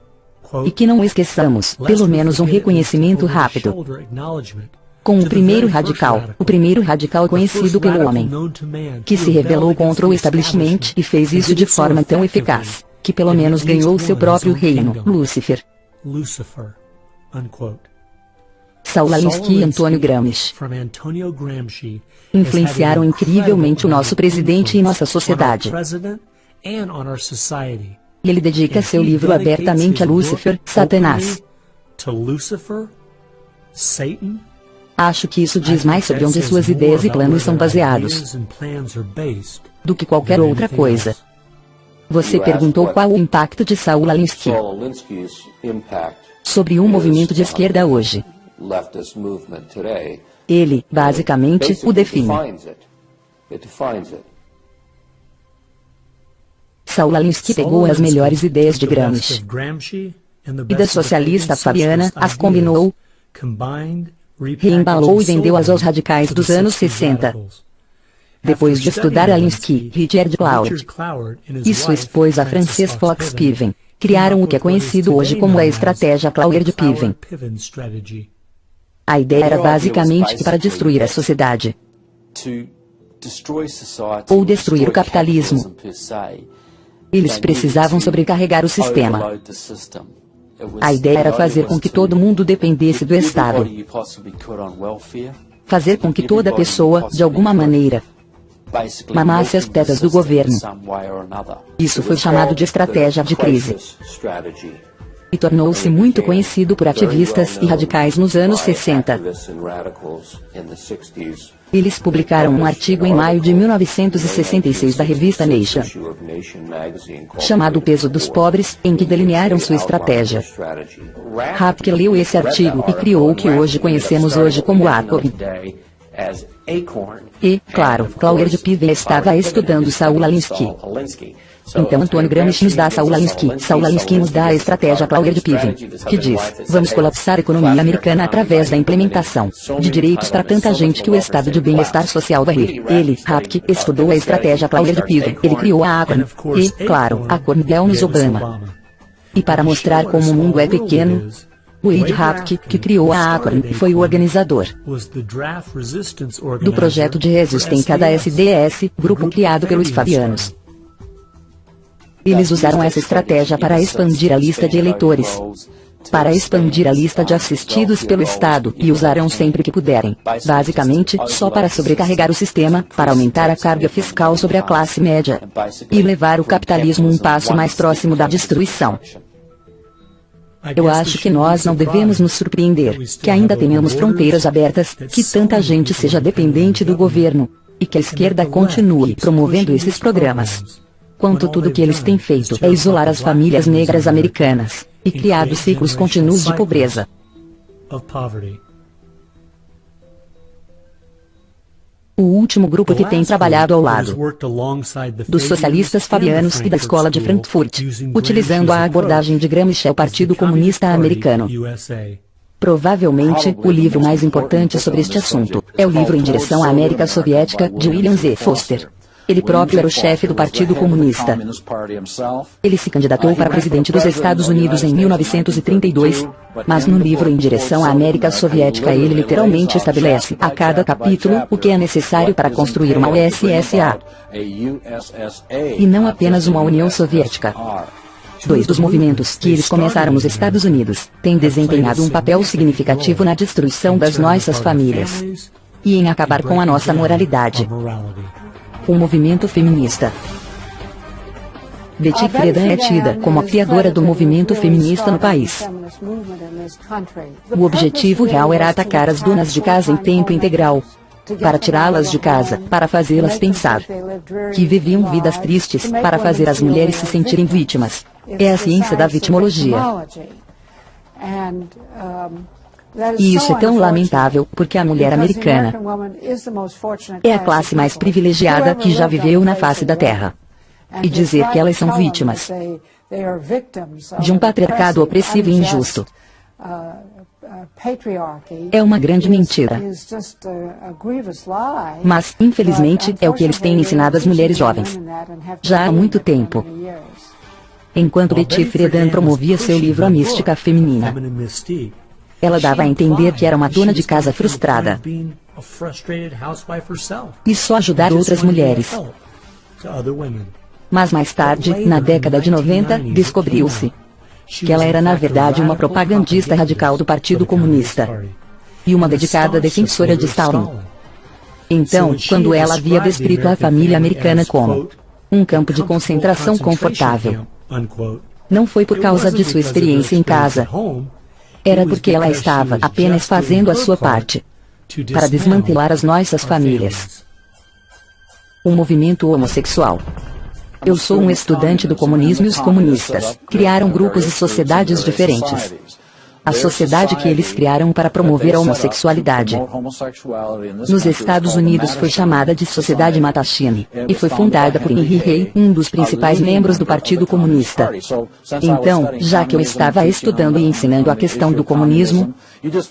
E que não esqueçamos, pelo menos um reconhecimento rápido com o primeiro radical conhecido pelo homem, que se rebelou contra o establishment e fez isso de forma tão eficaz, que pelo menos ganhou seu próprio reino, Lúcifer. Saul Alinsky e Antônio Gramsci influenciaram incrivelmente o nosso presidente e nossa sociedade. E ele dedica seu livro abertamente a Lúcifer, Satanás. Acho que isso diz mais sobre onde suas ideias e planos são baseados do que qualquer outra coisa. Você perguntou qual o impacto de Saul Alinsky sobre um movimento de esquerda hoje. Ele, basicamente, o define. Saul Alinsky pegou as melhores ideias de Gramsci e da socialista Fabiana, as combinou, reembalou e vendeu-as aos radicais dos anos 60. Depois de estudar Alinsky, Richard Cloud e sua esposa Frances Fox Piven criaram o que é conhecido hoje como a estratégia Cloward-Piven. A ideia era basicamente que para destruir a sociedade, ou destruir o capitalismo, eles precisavam sobrecarregar o sistema. A ideia era fazer com que todo mundo dependesse do Estado. Fazer com que toda pessoa, de alguma maneira, mamasse as tetas do governo. Isso foi chamado de estratégia de crise. E tornou-se muito conhecido por ativistas e radicais nos anos 60. Eles publicaram um artigo em maio de 1966 da revista Nation, chamado O Peso dos Pobres, em que delinearam sua estratégia. Rapke leu esse artigo e criou o que hoje conhecemos hoje como ACORN. E, claro, Cloward-Piven estava estudando Saul Alinsky. Então Antônio Gramsci nos dá Saul Alinsky. Saul Alinsky nos dá a estratégia Cloward-Piven, que diz, vamos colapsar a economia americana através da implementação de direitos para tanta gente que o estado de bem-estar social vai rir. Ele, Rapke, estudou a estratégia Cloward-Piven. Ele criou a ACORN. E, claro, a ACORN deu-nos Obama. E para mostrar como o mundo é pequeno, Wade Rapke, que criou a Acorn, foi o organizador do projeto de resistência da SDS, grupo criado pelos fabianos. Eles usaram essa estratégia para expandir a lista de eleitores, para expandir a lista de assistidos pelo Estado, e usarão sempre que puderem, basicamente, só para sobrecarregar o sistema, para aumentar a carga fiscal sobre a classe média, e levar o capitalismo um passo mais próximo da destruição. Eu acho que nós não devemos nos surpreender, que ainda tenhamos fronteiras abertas, que tanta gente seja dependente do governo, e que a esquerda continue promovendo esses programas. Quanto tudo que eles têm feito é isolar as famílias negras americanas, e criado ciclos contínuos de pobreza. O último grupo que tem trabalhado ao lado dos socialistas fabianos e da Escola de Frankfurt, utilizando a abordagem de Gramsci ao Partido Comunista Americano. Provavelmente, o livro mais importante sobre este assunto é o livro Em Direção à América Soviética, de William Z. Foster. Ele próprio era o chefe do Partido Comunista. Ele se candidatou para presidente dos Estados Unidos em 1932, mas no livro Em Direção à América Soviética ele literalmente estabelece, a cada capítulo, o que é necessário para construir uma USSA, e não apenas uma União Soviética. Dois dos movimentos que eles começaram nos Estados Unidos têm desempenhado um papel significativo na destruição das nossas famílias e em acabar com a nossa moralidade. O movimento feminista. Betty Friedan é tida como a criadora do movimento feminista no país. O objetivo real era atacar as donas de casa em tempo integral, para tirá-las de casa, para fazê-las pensar que viviam vidas tristes, para fazer as mulheres se sentirem vítimas. É a ciência da vitimologia. E isso é tão lamentável, porque a mulher americana é a classe mais privilegiada que já viveu na face da Terra. E dizer que elas são vítimas de um patriarcado opressivo e injusto é uma grande mentira. Mas, infelizmente, é o que eles têm ensinado às mulheres jovens já há muito tempo. Enquanto Betty Friedan promovia seu livro A Mística Feminina, ela dava a entender que era uma dona de casa frustrada e só ajudar outras mulheres. Mas mais tarde, na década de 90, descobriu-se que ela era na verdade uma propagandista radical do Partido Comunista e uma dedicada defensora de Stalin. Então, quando ela havia descrito a família americana como um campo de concentração confortável, não foi por causa de sua experiência em casa. Era porque ela estava apenas fazendo a sua parte para desmantelar as nossas famílias. O movimento homossexual. Eu sou um estudante do comunismo e os comunistas criaram grupos e sociedades diferentes. A sociedade que eles criaram para promover a homossexualidade nos Estados Unidos foi chamada de Sociedade Mattachine, e foi fundada por Henry Rey, um dos principais membros do Partido Comunista. Então, já que eu estava estudando e ensinando a questão do comunismo,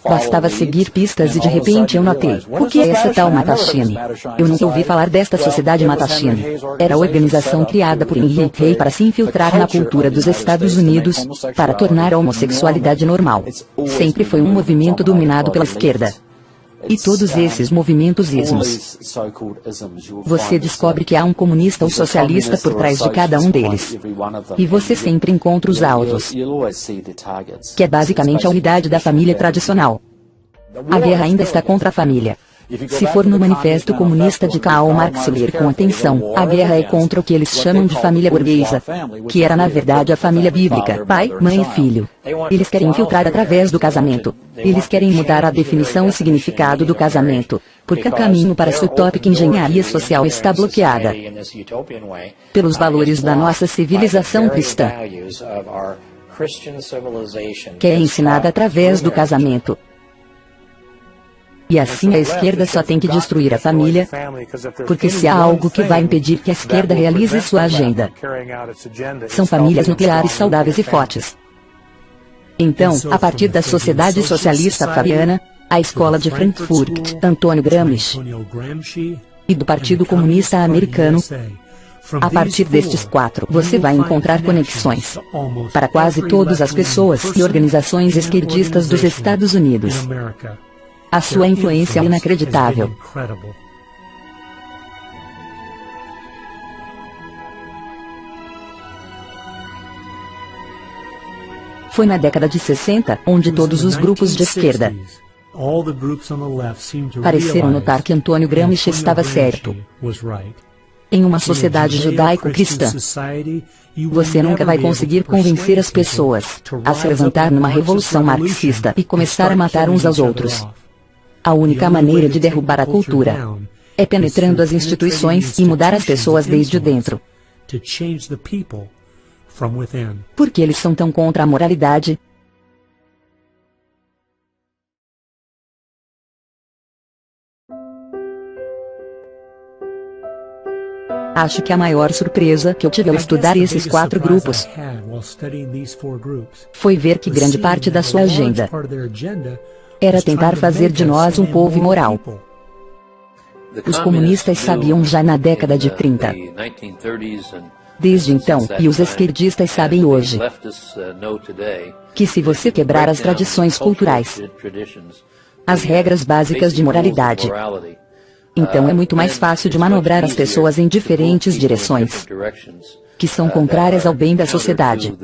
bastava seguir pistas e de repente eu notei, o que é essa tal Mattachine? Eu nunca ouvi falar desta Sociedade Mattachine. Era a organização criada por Henry Rey para se infiltrar na cultura dos Estados Unidos, para tornar a homossexualidade normal. Sempre foi um movimento dominado pela esquerda. E todos esses movimentos ismos, você descobre que há um comunista ou socialista por trás de cada um deles. E você sempre encontra os alvos, que é basicamente a unidade da família tradicional. A guerra ainda está contra a família. Se for no Manifesto Comunista de Karl Marx ler com atenção, a guerra é contra o que eles chamam de família burguesa, que era na verdade a família bíblica, pai, mãe e filho. Eles querem infiltrar através do casamento. Eles querem mudar a definição e significado do casamento, porque o caminho para essa utópica engenharia social está bloqueada pelos valores da nossa civilização cristã, que é ensinada através do casamento. E assim a esquerda só tem que destruir a família, porque se há algo que vai impedir que a esquerda realize sua agenda, são famílias nucleares saudáveis e fortes. Então, a partir da Sociedade Socialista Fabiana, a Escola de Frankfurt, Antônio Gramsci, e do Partido Comunista Americano, A partir destes 4, você vai encontrar conexões para quase todas as pessoas e organizações esquerdistas dos Estados Unidos. A sua influência é inacreditável. Foi na década de 60, onde todos os grupos de esquerda pareceram notar que Antônio Gramsci estava certo. Em uma sociedade judaico-cristã, você nunca vai conseguir convencer as pessoas a se levantar numa revolução marxista e começar a matar uns aos outros. A única maneira de derrubar a cultura é penetrando as instituições e mudar as pessoas desde dentro. Por que eles são tão contra a moralidade? Acho que a maior surpresa que eu tive ao estudar esses 4 grupos foi ver que grande parte da sua agenda era tentar fazer de nós um povo imoral. Os comunistas sabiam já na década de 30. Desde então, e os esquerdistas sabem hoje, que se você quebrar as tradições culturais, as regras básicas de moralidade, então é muito mais fácil de manobrar as pessoas em diferentes direções, que são contrárias ao bem da sociedade.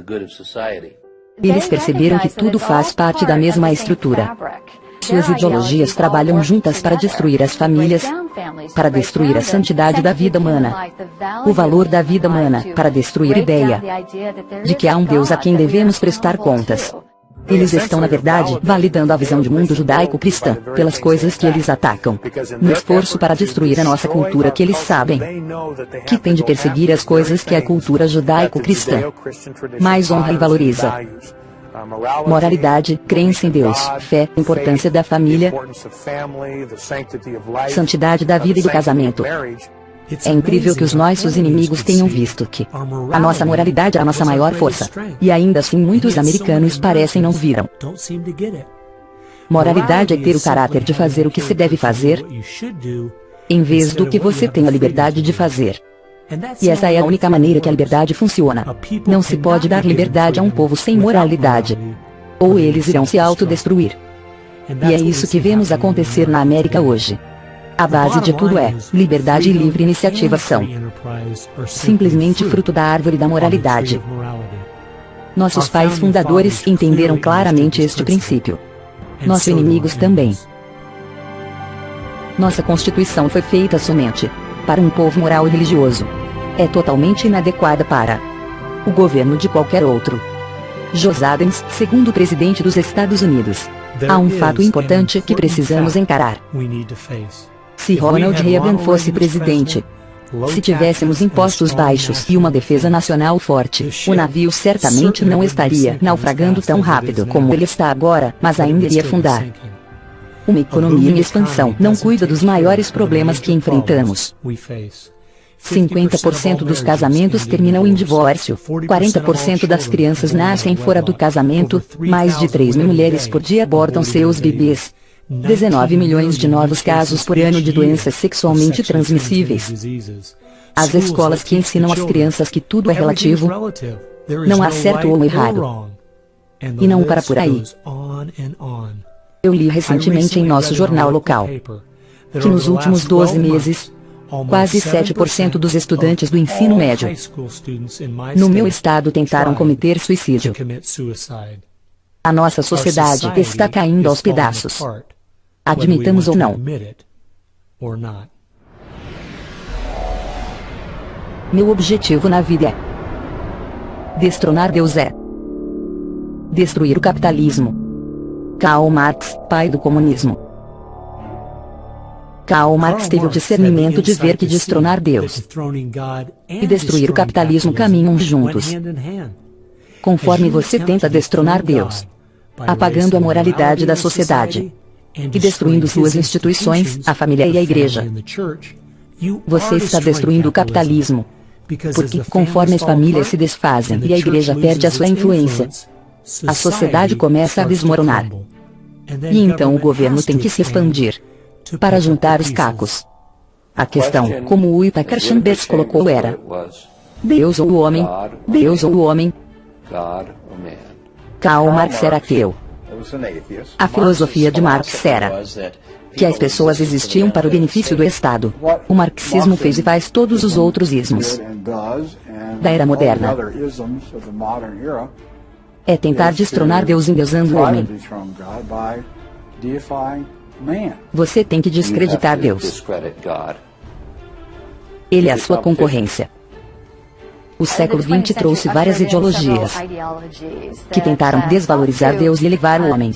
Eles perceberam que tudo faz parte da mesma estrutura. Suas ideologias trabalham juntas para destruir as famílias, para destruir a santidade da vida humana, o valor da vida humana, para destruir a ideia de que há um Deus a quem devemos prestar contas. Eles estão, na verdade, validando a visão de mundo judaico-cristã, pelas coisas que eles atacam, no esforço para destruir a nossa cultura que eles sabem que tem de perseguir as coisas que a cultura judaico-cristã mais honra e valoriza. Moralidade, crença em Deus, fé, importância da família, santidade da vida e do casamento. É incrível que os nossos inimigos tenham visto que a nossa moralidade é a nossa maior força, e ainda assim muitos americanos parecem não viram. Moralidade é ter o caráter de fazer o que se deve fazer, em vez do que você tem a liberdade de fazer. E essa é a única maneira que a liberdade funciona. Não se pode dar liberdade a um povo sem moralidade, ou eles irão se autodestruir. E é isso que vemos acontecer na América hoje. A base de tudo é, liberdade e livre iniciativa são simplesmente fruto da árvore da moralidade. Nossos pais fundadores entenderam claramente este princípio. Nossos inimigos também. Nossa Constituição foi feita somente para um povo moral e religioso. É totalmente inadequada para o governo de qualquer outro. José Adams, segundo presidente dos Estados Unidos. Há um fato importante que precisamos encarar. Se Ronald Reagan fosse presidente, se tivéssemos impostos baixos e uma defesa nacional forte, o navio certamente não estaria naufragando tão rápido como ele está agora, mas ainda iria afundar. Uma economia em expansão não cuida dos maiores problemas que enfrentamos. 50% dos casamentos terminam em divórcio, 40% das crianças nascem fora do casamento, mais de 3 mil mulheres por dia abortam seus bebês. 19 milhões de novos casos por ano de doenças sexualmente transmissíveis. As escolas que ensinam às crianças que tudo é relativo, não há certo ou errado. E não para por aí. Eu li recentemente em nosso jornal local que nos últimos 12 meses, quase 7% dos estudantes do ensino médio no meu estado tentaram cometer suicídio. A nossa sociedade está caindo aos pedaços. Admitamos ou não. Meu objetivo na vida é destronar Deus, é destruir o capitalismo. Karl Marx, pai do comunismo. Karl Marx teve o discernimento de ver que destronar Deus e destruir o capitalismo caminham juntos. Conforme você tenta destronar Deus, apagando a moralidade da sociedade e destruindo suas instituições, a família e a igreja, você está destruindo o capitalismo. Porque, conforme as famílias se desfazem e a igreja perde a sua influência, a sociedade começa a desmoronar. E então o governo tem que se expandir para juntar os cacos. A questão, como o Whittaker Chambers colocou, era: Deus ou o homem? Deus ou o homem? Karl Marx era ateu. A filosofia de Marx era que as pessoas existiam para o benefício do Estado. O marxismo fez e faz todos os outros ismos da era moderna. É tentar destronar Deus endeusando o homem. Você tem que descreditar Deus. Ele é a sua concorrência. O século XX trouxe várias ideologias que tentaram desvalorizar Deus e elevar o homem.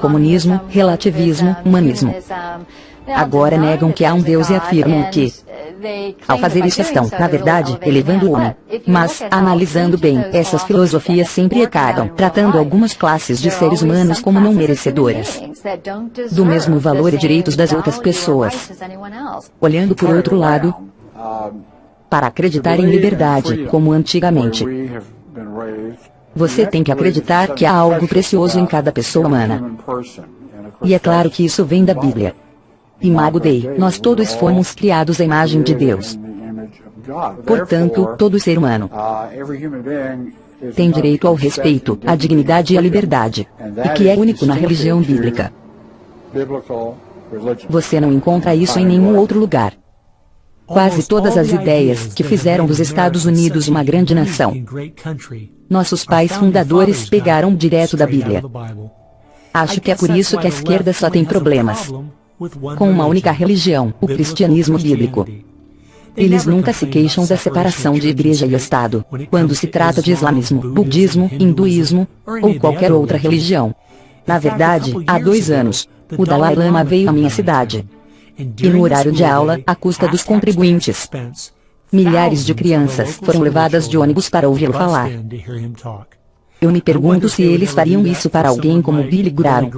Comunismo, relativismo, humanismo. Agora negam que há um Deus e afirmam que, ao fazer isso, estão, na verdade, elevando o homem. Mas, analisando bem, essas filosofias sempre acabam tratando algumas classes de seres humanos como não merecedoras do mesmo valor e direitos das outras pessoas. Olhando por outro lado, para acreditar em liberdade, como antigamente, você tem que acreditar que há algo precioso em cada pessoa humana. E é claro que isso vem da Bíblia. Imago Dei, nós todos fomos criados à imagem de Deus. Portanto, todo ser humano tem direito ao respeito, à dignidade e à liberdade, e que é único na religião bíblica. Você não encontra isso em nenhum outro lugar. Quase todas as ideias que fizeram dos Estados Unidos uma grande nação, nossos pais fundadores pegaram direto da Bíblia. Acho que é por isso que a esquerda só tem problemas com uma única religião, o cristianismo bíblico. Eles nunca se queixam da separação de igreja e Estado, quando se trata de islamismo, budismo, hinduísmo, ou qualquer outra religião. Na verdade, há 2 anos, o Dalai Lama veio à minha cidade. E no horário de aula, à custa dos contribuintes, milhares de crianças foram levadas de ônibus para ouvi-lo falar. Eu me pergunto se eles fariam isso para alguém como Billy Graham.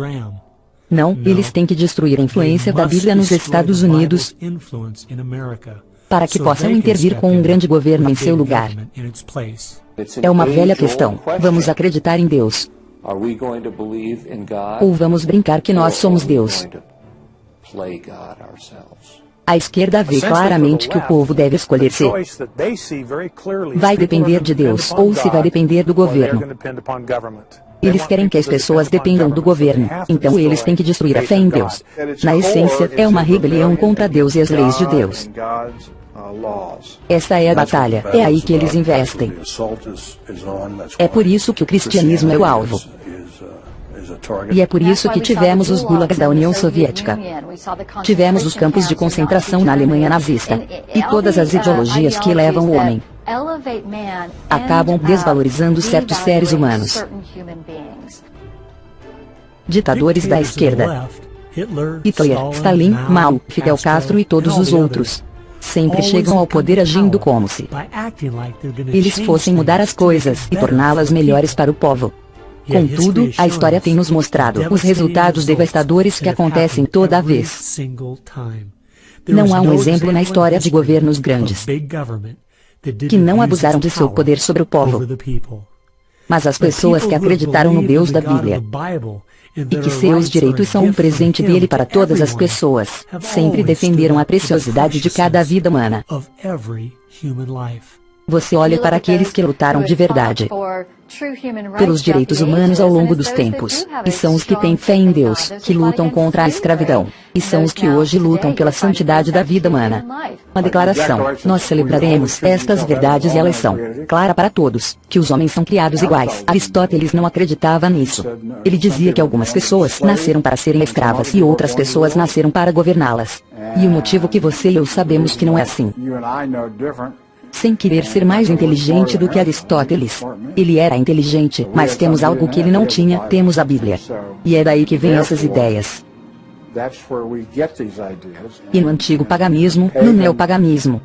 Não, eles têm que destruir a influência da Bíblia nos Estados Unidos para que possam intervir com um grande governo em seu lugar. É uma velha questão. Vamos acreditar em Deus? Ou vamos brincar que nós somos Deus? A esquerda vê claramente que o povo deve escolher se vai depender de Deus ou se vai depender do governo. Eles querem que as pessoas dependam do governo, então eles têm que destruir a fé em Deus. Na essência, é uma rebelião contra Deus e as leis de Deus. Essa é a batalha, é aí que eles investem. É por isso que o cristianismo é o alvo. E é por isso que tivemos os gulags da União Soviética. Tivemos os campos de concentração na Alemanha nazista. E todas as ideologias que elevam o homem acabam desvalorizando certos seres humanos. Ditadores da esquerda. Hitler, Stalin, Mao, Fidel Castro e todos os outros sempre chegam ao poder agindo como se eles fossem mudar as coisas e torná-las melhores para o povo. Contudo, a história tem nos mostrado os resultados devastadores que acontecem toda vez. Não há um exemplo na história de governos grandes que não abusaram de seu poder sobre o povo. Mas as pessoas que acreditaram no Deus da Bíblia e que seus direitos são um presente dele para todas as pessoas, sempre defenderam a preciosidade de cada vida humana. Você olha para aqueles que lutaram de verdade pelos direitos humanos ao longo dos tempos, e são os que têm fé em Deus, que lutam contra a escravidão, e são os que hoje lutam pela santidade da vida humana. Uma declaração: nós celebraremos estas verdades e elas são clara para todos, que os homens são criados iguais. Aristóteles não acreditava nisso. Ele dizia que algumas pessoas nasceram para serem escravas e outras pessoas nasceram para governá-las. E o motivo que você e eu sabemos que não é assim. Sem querer ser mais inteligente do que Aristóteles. Ele era inteligente, mas temos algo que ele não tinha, temos a Bíblia. E é daí que vêm essas ideias. E no antigo paganismo, no neopaganismo,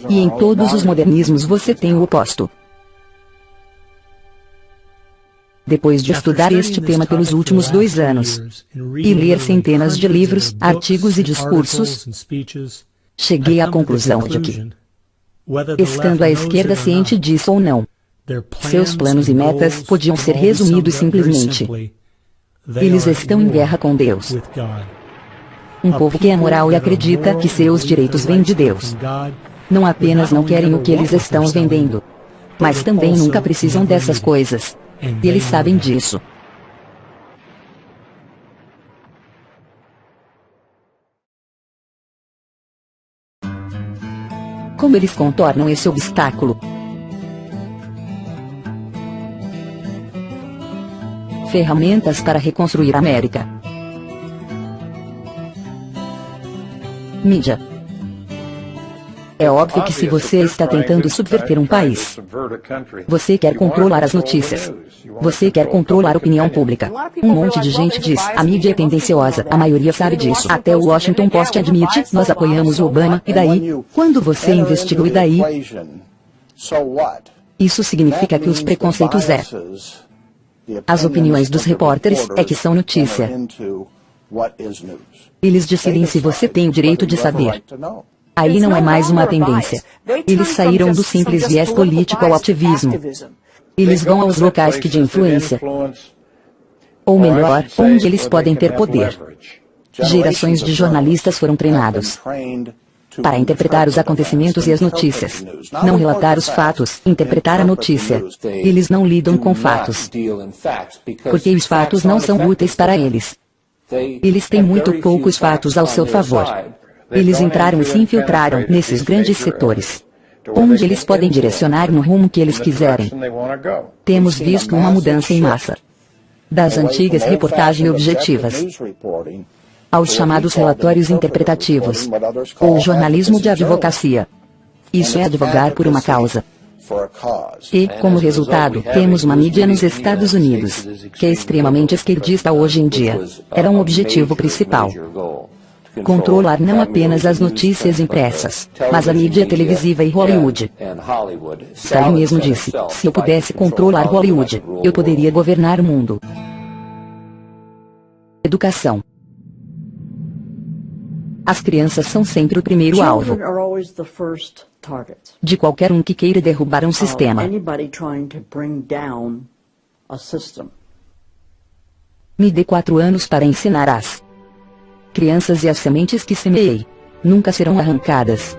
e em todos os modernismos você tem o oposto. Depois de estudar este tema pelos últimos 2 anos, e ler centenas de livros, artigos e discursos, cheguei à conclusão de que, estando a esquerda ciente disso ou não, seus planos e metas podiam ser resumidos simplesmente: Eles estão em guerra com Deus. Um povo que é moral e acredita que seus direitos vêm de Deus. Não apenas não querem o que eles estão vendendo, mas também nunca precisam dessas coisas. E eles sabem disso. Como eles contornam esse obstáculo? Ferramentas para reconstruir a América. Mídia. É óbvio que se você está tentando subverter um país, você quer controlar as notícias. Você quer controlar a opinião pública. Um monte de gente diz, a mídia é tendenciosa, a maioria sabe disso. Até o Washington Post admite, nós apoiamos o Obama, e daí? Quando você investiga o e daí? Isso significa que os preconceitos as opiniões dos repórteres é que são notícia. Eles decidem se você tem o direito de saber. Aí não é mais uma tendência. Eles saíram do simples viés político ao ativismo. Eles vão aos locais que de influência. Ou melhor, onde eles podem ter poder. Gerações de jornalistas foram treinados para interpretar os acontecimentos e as notícias. Não relatar os fatos, interpretar a notícia. Eles não lidam com fatos, porque os fatos não são úteis para eles. Eles têm muito poucos fatos ao seu favor. Eles entraram e se infiltraram nesses grandes setores, onde eles podem direcionar no rumo que eles quiserem. Temos visto uma mudança em massa. Das antigas reportagens objetivas aos chamados relatórios interpretativos, ou jornalismo de advocacia. Isso é advogar por uma causa. E, como resultado, temos uma mídia nos Estados Unidos, que é extremamente esquerdista hoje em dia. Era um objetivo principal. Controlar não apenas as notícias impressas, mas a mídia televisiva e Hollywood. Stalin mesmo disse, se eu pudesse controlar Hollywood, eu poderia governar o mundo. Educação. As crianças são sempre o primeiro alvo de qualquer um que queira derrubar um sistema. Me dê 4 anos para ensinar as crianças e as sementes que semeei nunca serão arrancadas.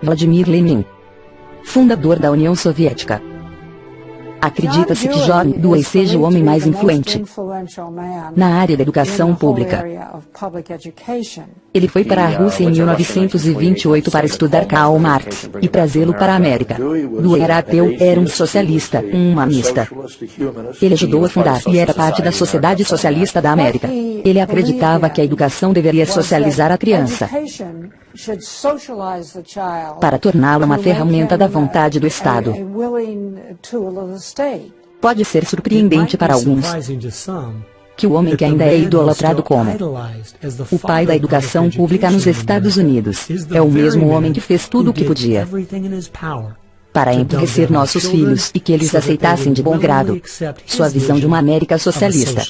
Vladimir Lenin, fundador da União Soviética. Acredita-se que John Dewey seja o homem mais influente na área da educação pública. Ele foi para a Rússia em 1928 para estudar Karl Marx e trazê-lo para a América. Dewey era ateu, era um socialista, um humanista. Ele ajudou a fundar e era parte da Sociedade Socialista da América. Ele acreditava que a educação deveria socializar a criança para torná-la uma ferramenta da vontade do Estado. Pode ser surpreendente para alguns que o homem que ainda é idolatrado como o pai da educação pública nos Estados Unidos é o mesmo homem que fez tudo o que podia para empurrecer nossos filhos e que eles aceitassem de bom grado sua visão de uma América socialista.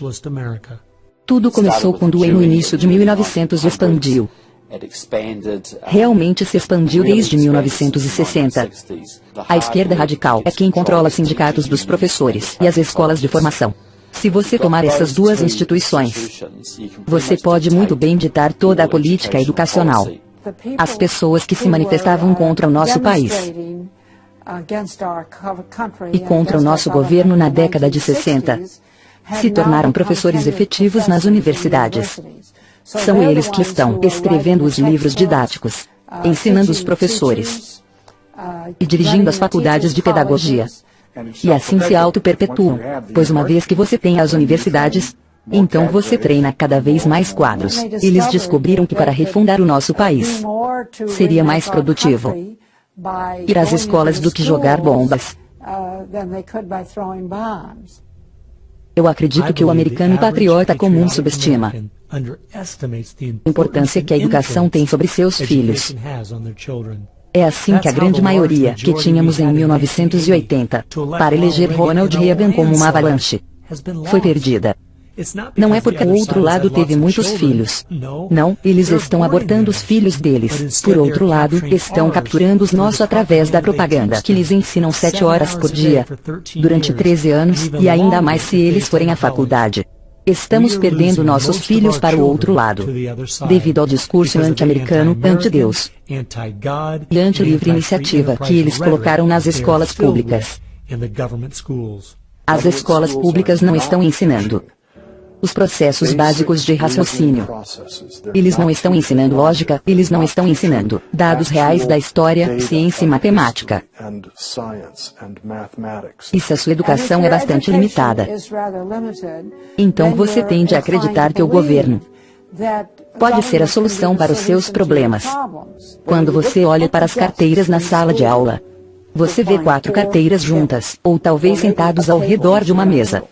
Tudo começou quando Dewey no início de 1900 expandiu. Realmente se expandiu desde 1960. A esquerda radical é quem controla sindicatos dos professores e as escolas de formação. Se você tomar essas duas instituições, você pode muito bem ditar toda a política educacional. As pessoas que se manifestavam contra o nosso país e contra o nosso governo na década de 60 se tornaram professores efetivos nas universidades. São eles que estão escrevendo os livros didáticos, ensinando os professores e dirigindo as faculdades de pedagogia. E assim se auto-perpetuam, pois uma vez que você tem as universidades, então você treina cada vez mais quadros. Eles descobriram que para refundar o nosso país, seria mais produtivo ir às escolas do que jogar bombas. Eu acredito que o americano patriota comum subestima a importância que a educação tem sobre seus filhos. É assim que a grande maioria que tínhamos em 1980 para eleger Ronald Reagan como uma avalanche foi perdida. Não é porque o outro lado teve muitos filhos. Não, eles estão abortando os filhos deles. Por outro lado, estão capturando os nossos através da propaganda que lhes ensinam 7 horas por dia, durante 13 anos, e ainda mais se eles forem à faculdade. Estamos perdendo nossos filhos para o outro lado, devido ao discurso anti-americano, anti-Deus e anti-livre iniciativa que eles colocaram nas escolas públicas. As escolas públicas não estão ensinando os processos básicos de raciocínio. Eles não estão ensinando lógica, eles não estão ensinando dados reais da história, ciência e matemática. E se a sua educação é bastante limitada, então você tende a acreditar que o governo pode ser a solução para os seus problemas. Quando você olha para as carteiras na sala de aula, você vê 4 carteiras juntas, ou talvez sentados ao redor de uma mesa.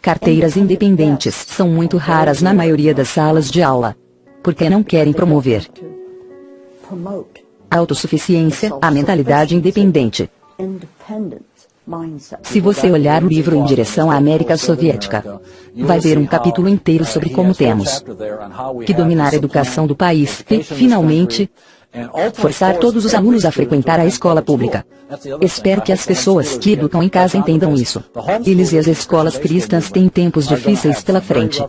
Carteiras independentes são muito raras na maioria das salas de aula, porque não querem promover a autossuficiência, a mentalidade independente. Se você olhar o livro Em Direção à América Soviética, vai ver um capítulo inteiro sobre como temos que dominar a educação do país e, finalmente, forçar todos os alunos a frequentar a escola pública. Espero que as pessoas que educam em casa entendam isso. Eles e as escolas cristãs têm tempos difíceis pela frente,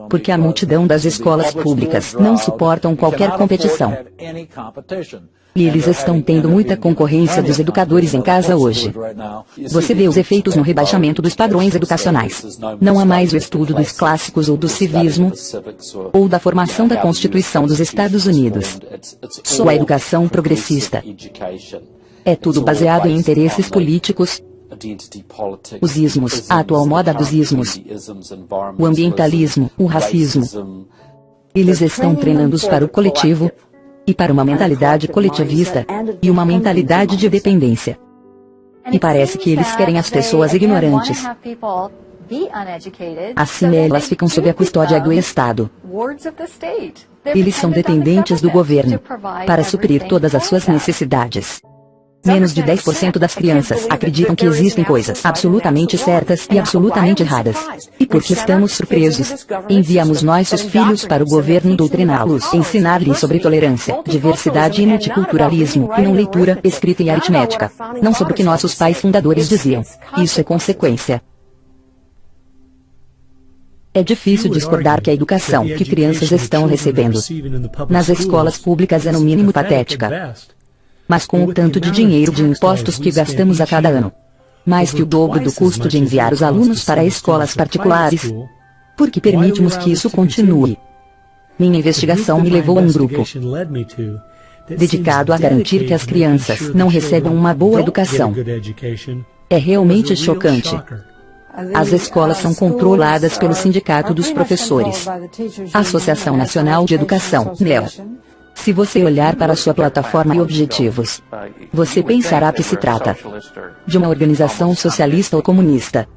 porque a multidão das escolas públicas não suportam qualquer competição. E eles estão tendo muita concorrência dos educadores em casa hoje. Você vê os efeitos no rebaixamento dos padrões educacionais. Não há mais o estudo dos clássicos ou do civismo, ou da formação da Constituição dos Estados Unidos. Só a educação progressista. É tudo baseado em interesses políticos, os ismos, a atual moda dos ismos, o ambientalismo, o racismo. Eles estão treinando-os para o coletivo, e para uma mentalidade coletivista, e uma mentalidade de dependência. E parece que eles querem as pessoas ignorantes. Assim elas ficam sob a custódia do Estado. Eles são dependentes do governo para suprir todas as suas necessidades. Menos de 10% das crianças acreditam que existem coisas absolutamente certas e absolutamente erradas. E porque estamos surpresos, enviamos nossos filhos para o governo doutriná-los, ensinar-lhes sobre tolerância, diversidade e multiculturalismo, e não leitura, escrita e aritmética. Não sobre o que nossos pais fundadores diziam. Isso é consequência. É difícil discordar que a educação que crianças estão recebendo nas escolas públicas é no mínimo patética. Mas com o tanto de dinheiro de impostos que gastamos a cada ano, mais que o dobro do custo de enviar os alunos para escolas particulares, por que permitimos que isso continue? Minha investigação me levou a um grupo dedicado a garantir que as crianças não recebam uma boa educação. É realmente chocante. As escolas são controladas pelo Sindicato dos Professores, a Associação Nacional de Educação, NEL. Se você olhar para sua plataforma e objetivos, você pensará que se trata de uma organização socialista ou comunista.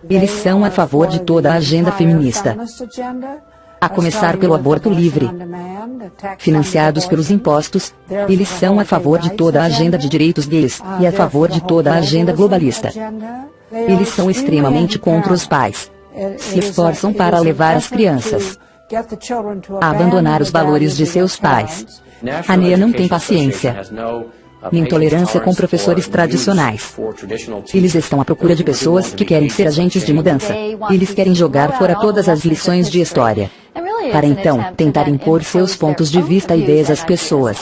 Eles são a favor de toda a agenda feminista, a começar pelo aborto livre. Financiados pelos impostos, eles são a favor de toda a agenda de direitos gays e a favor de toda a agenda globalista. Eles são extremamente contra os pais. Se esforçam para levar as crianças a abandonar os valores de seus pais. A NEA não tem paciência, nem tolerância com professores tradicionais. Eles estão à procura de pessoas que querem ser agentes de mudança. Eles querem jogar fora todas as lições de história, para então tentar impor seus pontos de vista e ideias às pessoas.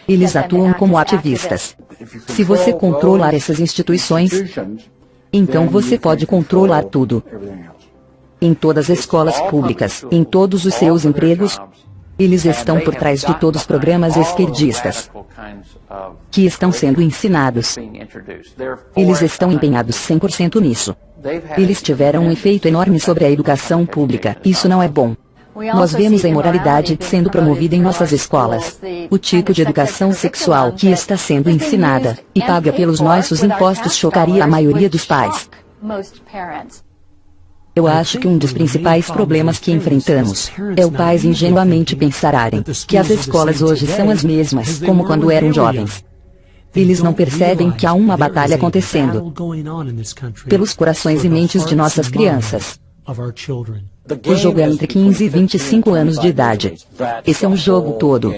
Eles atuam como ativistas. Se você controlar essas instituições, então você pode controlar tudo. Em todas as escolas públicas, em todos os seus empregos, eles estão por trás de todos os programas esquerdistas que estão sendo ensinados. Eles estão empenhados 100% nisso. Eles tiveram um efeito enorme sobre a educação pública. Isso não é bom. Nós vemos a imoralidade sendo promovida em nossas escolas. O tipo de educação sexual que está sendo ensinada e paga pelos nossos impostos chocaria a maioria dos pais. Eu acho que um dos principais problemas que enfrentamos é o pais ingenuamente pensarem que as escolas hoje são as mesmas como quando eram jovens. Eles não percebem que há uma batalha acontecendo pelos corações e mentes de nossas crianças. O jogo é entre 15 e 25 anos de idade. Esse é um jogo todo.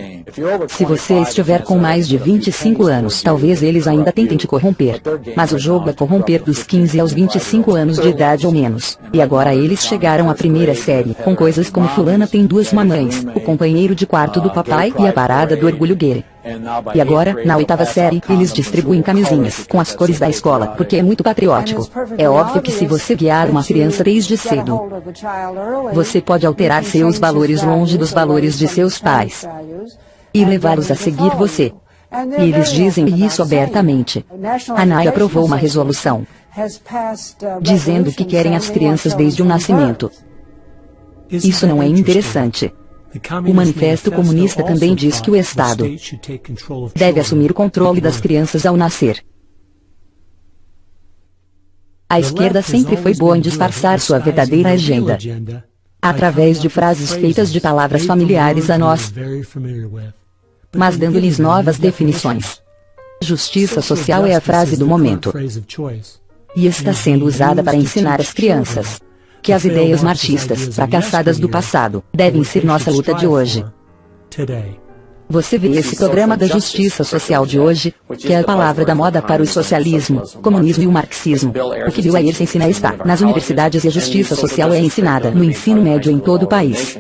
Se você estiver com mais de 25 anos, talvez eles ainda tentem te corromper. Mas o jogo é corromper dos 15 aos 25 anos de idade ou menos. E agora eles chegaram à primeira série, com coisas como fulana tem duas mamães, o companheiro de quarto do papai e a parada do orgulho gay. E agora, na oitava série, eles distribuem camisinhas com as cores da escola, porque é muito patriótico. É óbvio que se você guiar uma criança desde cedo, você pode alterar seus valores longe dos valores de seus pais e levá-los a seguir você. E eles dizem isso abertamente. A NAI aprovou uma resolução dizendo que querem as crianças desde o nascimento. Isso não é interessante? O Manifesto Comunista também diz que o Estado deve assumir o controle das crianças ao nascer. A esquerda sempre foi boa em disfarçar sua verdadeira agenda através de frases feitas de palavras familiares a nós, mas dando-lhes novas definições. Justiça social é a frase do momento e está sendo usada para ensinar às crianças que as ideias marxistas fracassadas do passado devem ser nossa luta de hoje. Você vê esse programa da justiça social de hoje, que é a palavra da moda para o socialismo, comunismo e o marxismo. O que Bill Ayers ensina está nas universidades e a justiça social é ensinada no ensino médio em todo o país.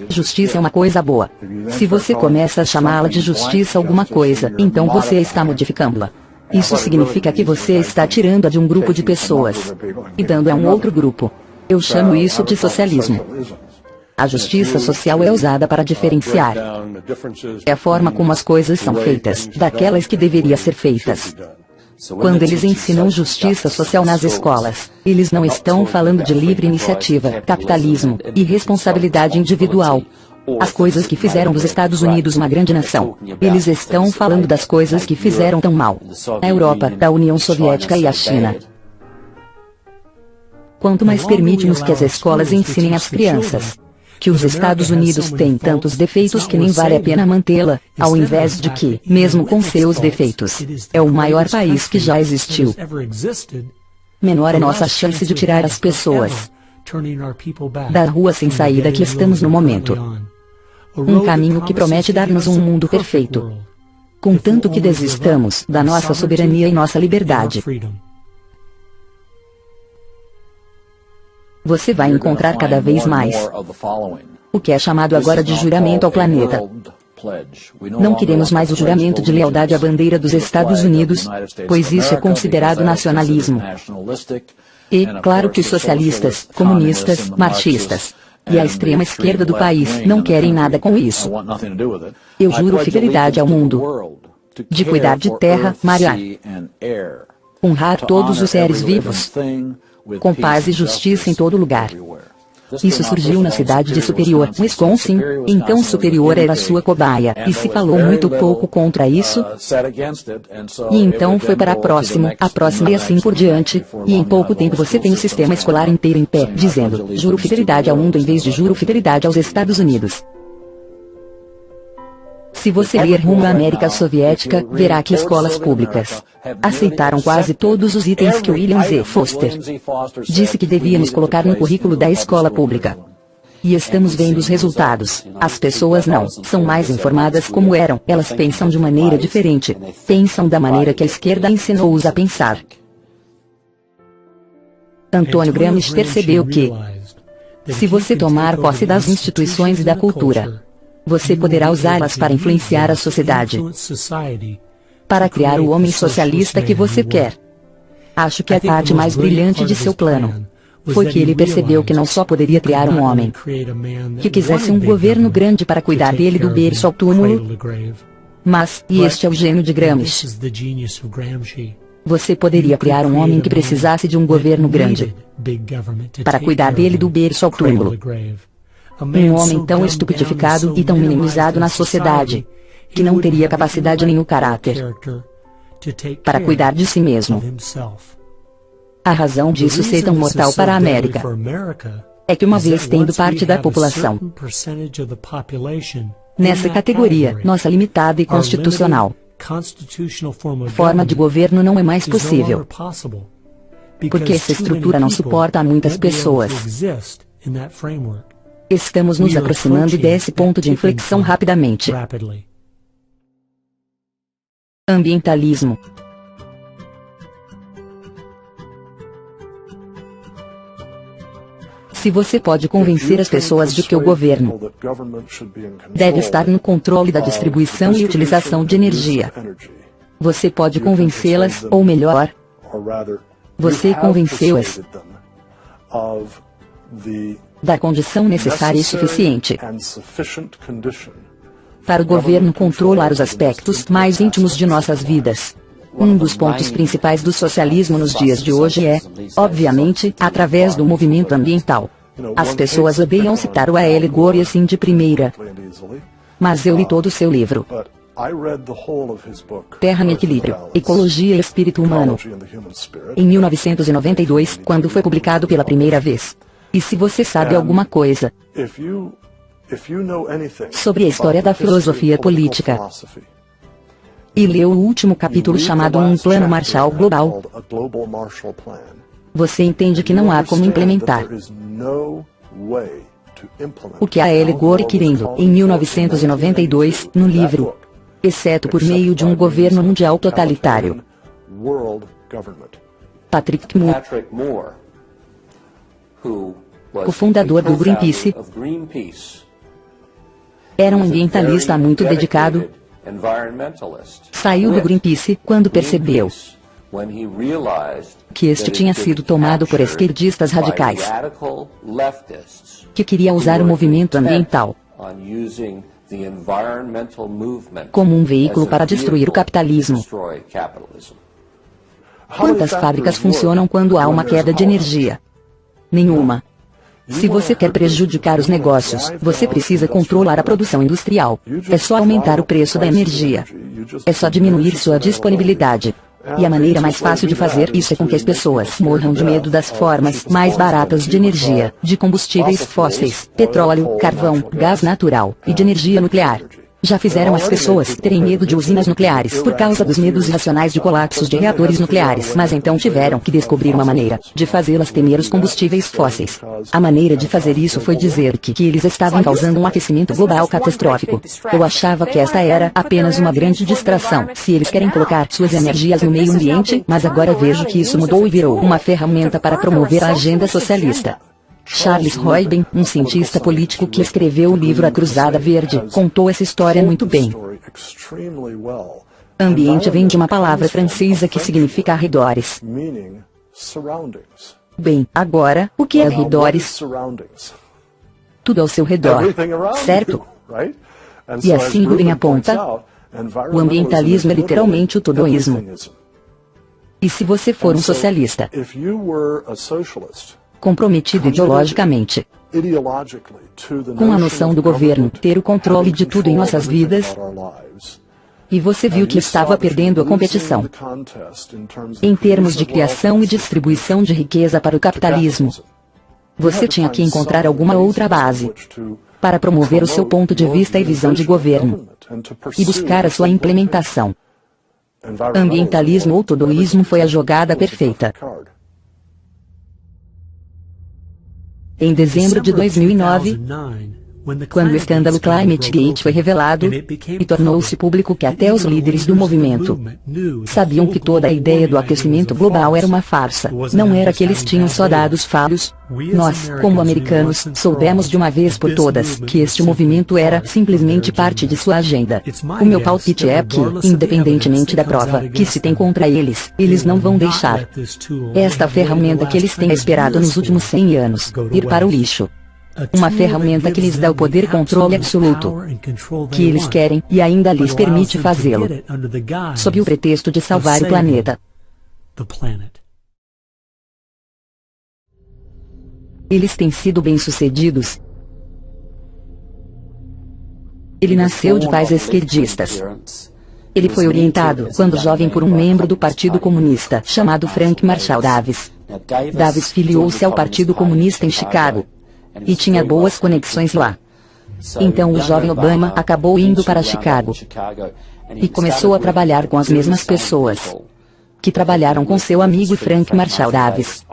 Justiça é uma coisa boa. Se você começa a chamá-la de justiça alguma coisa, então você está modificando-la. Isso significa que você está tirando-a de um grupo de pessoas e dando a um outro grupo. Eu chamo isso de socialismo. A justiça social é usada para diferenciar. É a forma como as coisas são feitas, daquelas que deveriam ser feitas. Quando eles ensinam justiça social nas escolas, eles não estão falando de livre iniciativa, capitalismo e responsabilidade individual. As coisas que fizeram dos Estados Unidos uma grande nação. Eles estão falando das coisas que fizeram tão mal a Europa, a União Soviética e a China. Quanto mais permitimos que as escolas ensinem às crianças que os Estados Unidos têm tantos defeitos que nem vale a pena mantê-la, ao invés de que, mesmo com seus defeitos, é o maior país que já existiu, menor é nossa chance de tirar as pessoas da rua sem saída que estamos no momento. Um caminho que promete dar-nos um mundo perfeito, contanto que desistamos da nossa soberania e nossa liberdade. Você vai encontrar cada vez mais o que é chamado agora de juramento ao planeta. Não queremos mais o juramento de lealdade à bandeira dos Estados Unidos, pois isso é considerado nacionalismo. E, claro que os socialistas, comunistas, marxistas e a extrema esquerda do país não querem nada com isso. Eu juro fidelidade ao mundo, de cuidar de terra, mar e ar, honrar todos os seres vivos, com paz e justiça em todo lugar. Isso surgiu na cidade de Superior, Wisconsin, então Superior era sua cobaia, e se falou muito pouco contra isso, e então foi para a próxima e assim por diante, e em pouco tempo você tem o sistema escolar inteiro em pé, dizendo, juro fidelidade ao mundo em vez de juro fidelidade aos Estados Unidos. Se você ler Rumo à América Soviética, verá que escolas públicas aceitaram quase todos os itens que William Z. Foster disse que devíamos colocar no currículo da escola pública. E estamos vendo os resultados. As pessoas não são mais informadas como eram, elas pensam de maneira diferente, pensam da maneira que a esquerda ensinou-os a pensar. Antônio Gramsci percebeu que, se você tomar posse das instituições e da cultura, você poderá usá-las para influenciar a sociedade, para criar o homem socialista que você quer. Acho que a parte mais brilhante de seu plano foi que ele percebeu que não só poderia criar um homem que quisesse um governo grande para cuidar dele do berço ao túmulo, mas, e este é o gênio de Gramsci, você poderia criar um homem que precisasse de um governo grande para cuidar dele do berço ao túmulo. Um homem tão estupidificado e tão minimizado na sociedade, que não teria capacidade nem o caráter para cuidar de si mesmo. A razão disso ser tão mortal para a América é que, uma vez tendo parte da população nessa categoria, nossa limitada e constitucional, forma de governo não é mais possível, porque essa estrutura não suporta a muitas pessoas. Estamos nos aproximando desse ponto de inflexão rapidamente. Ambientalismo. Se você pode convencer as pessoas de que o governo deve estar no controle da distribuição e utilização de energia, você pode convencê-las, ou melhor, você convenceu-as da condição necessária e suficiente para o governo controlar os aspectos mais íntimos de nossas vidas. Um dos pontos principais do socialismo nos dias de hoje é, obviamente, através do movimento ambiental. As pessoas odeiam citar o A.L. Gore assim de primeira, mas eu li todo o seu livro, Terra no Equilíbrio, Ecologia e Espírito Humano, em 1992, quando foi publicado pela primeira vez. E se você sabe alguma coisa sobre a história da filosofia política, e leu o último capítulo chamado Um Plano Marshall Global, você entende que não há como implementar o que A.L. Gore querendo, em 1992, no livro, exceto por meio de um governo mundial totalitário. Patrick Moore, o fundador do Greenpeace, era um ambientalista muito dedicado. Saiu do Greenpeace quando percebeu que este tinha sido tomado por esquerdistas radicais, que queria usar o movimento ambiental como um veículo para destruir o capitalismo. Quantas fábricas funcionam quando há uma queda de energia? Nenhuma. Se você quer prejudicar os negócios, você precisa controlar a produção industrial. É só aumentar o preço da energia. É só diminuir sua disponibilidade. E a maneira mais fácil de fazer isso é com que as pessoas morram de medo das formas mais baratas de energia, de combustíveis fósseis, petróleo, carvão, gás natural e de energia nuclear. Já fizeram as pessoas terem medo de usinas nucleares por causa dos medos irracionais de colapsos de reatores nucleares, mas então tiveram que descobrir uma maneira de fazê-las temer os combustíveis fósseis. A maneira de fazer isso foi dizer que eles estavam causando um aquecimento global catastrófico. Eu achava que esta era apenas uma grande distração, se eles querem colocar suas energias no meio ambiente, mas agora vejo que isso mudou e virou uma ferramenta para promover a agenda socialista. Charles Royden, um cientista político que escreveu o livro A Cruzada Verde, contou essa história muito bem. Ambiente vem de uma palavra francesa que significa arredores. Bem, agora, o que é arredores? Tudo ao seu redor, certo? E assim Rubin aponta, o ambientalismo é literalmente o todoísmo. E se você for um socialista, comprometido ideologicamente com a noção do governo ter o controle de tudo em nossas vidas, e você viu que estava perdendo a competição em termos de criação e distribuição de riqueza para o capitalismo, você tinha que encontrar alguma outra base para promover o seu ponto de vista e visão de governo e buscar a sua implementação. Ambientalismo ou todoísmo foi a jogada perfeita. Em dezembro de 2009, quando o escândalo ClimateGate foi revelado, e tornou-se público que até os líderes do movimento sabiam que toda a ideia do aquecimento global era uma farsa, não era que eles tinham só dados falhos. Nós, como americanos, soubemos de uma vez por todas que este movimento era simplesmente parte de sua agenda. O meu palpite é que, independentemente da prova que se tem contra eles, eles não vão deixar esta ferramenta que eles têm esperado nos últimos 100 anos ir para o lixo. Uma ferramenta que lhes dá o poder controle absoluto que eles querem e ainda lhes permite fazê-lo sob o pretexto de salvar o planeta. Eles têm sido bem-sucedidos. Ele nasceu de pais esquerdistas. Ele foi orientado, quando jovem, por um membro do Partido Comunista, chamado Frank Marshall Davis. Davis filiou-se ao Partido Comunista em Chicago e tinha boas conexões lá. Então o jovem Obama acabou indo para Chicago e começou a trabalhar com as mesmas pessoas que trabalharam com seu amigo Frank Marshall Davis.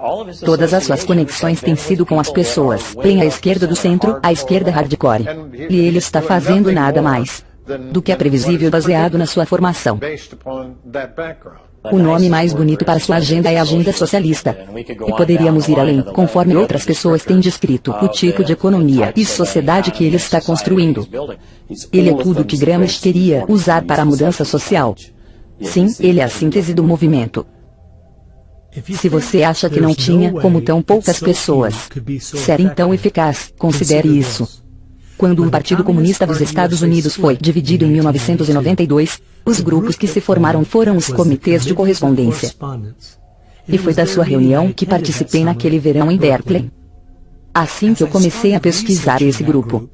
Todas as suas conexões têm sido com as pessoas, bem à esquerda do centro, à esquerda hardcore. E ele está fazendo nada mais do que é previsível baseado na sua formação. O nome mais bonito para sua agenda é Agenda Socialista. E poderíamos ir além, conforme outras pessoas têm descrito, o tipo de economia e sociedade que ele está construindo. Ele é tudo o que Gramsci queria usar para a mudança social. Sim, ele é a síntese do movimento. Se você acha que não tinha como tão poucas pessoas ser então eficaz, considere isso. Quando o Partido Comunista dos Estados Unidos foi dividido em 1992, os grupos que se formaram foram os comitês de correspondência. E foi da sua reunião que participei naquele verão em Berkeley. Assim que eu comecei a pesquisar esse grupo,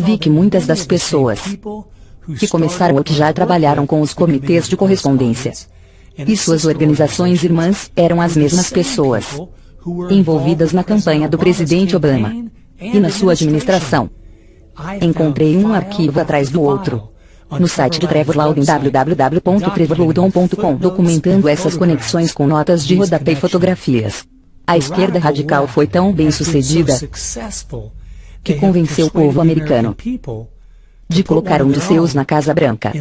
vi que muitas das pessoas que começaram ou que já trabalharam com os comitês de correspondência e suas organizações irmãs eram as mesmas pessoas envolvidas na campanha do presidente Obama e na sua administração. Encontrei um arquivo atrás do outro no site de Trevor Loudon, www.trevorloudon.com, documentando essas conexões com notas de rodapé e fotografias. A esquerda radical foi tão bem sucedida que convenceu o povo americano de colocar um de seus na Casa Branca.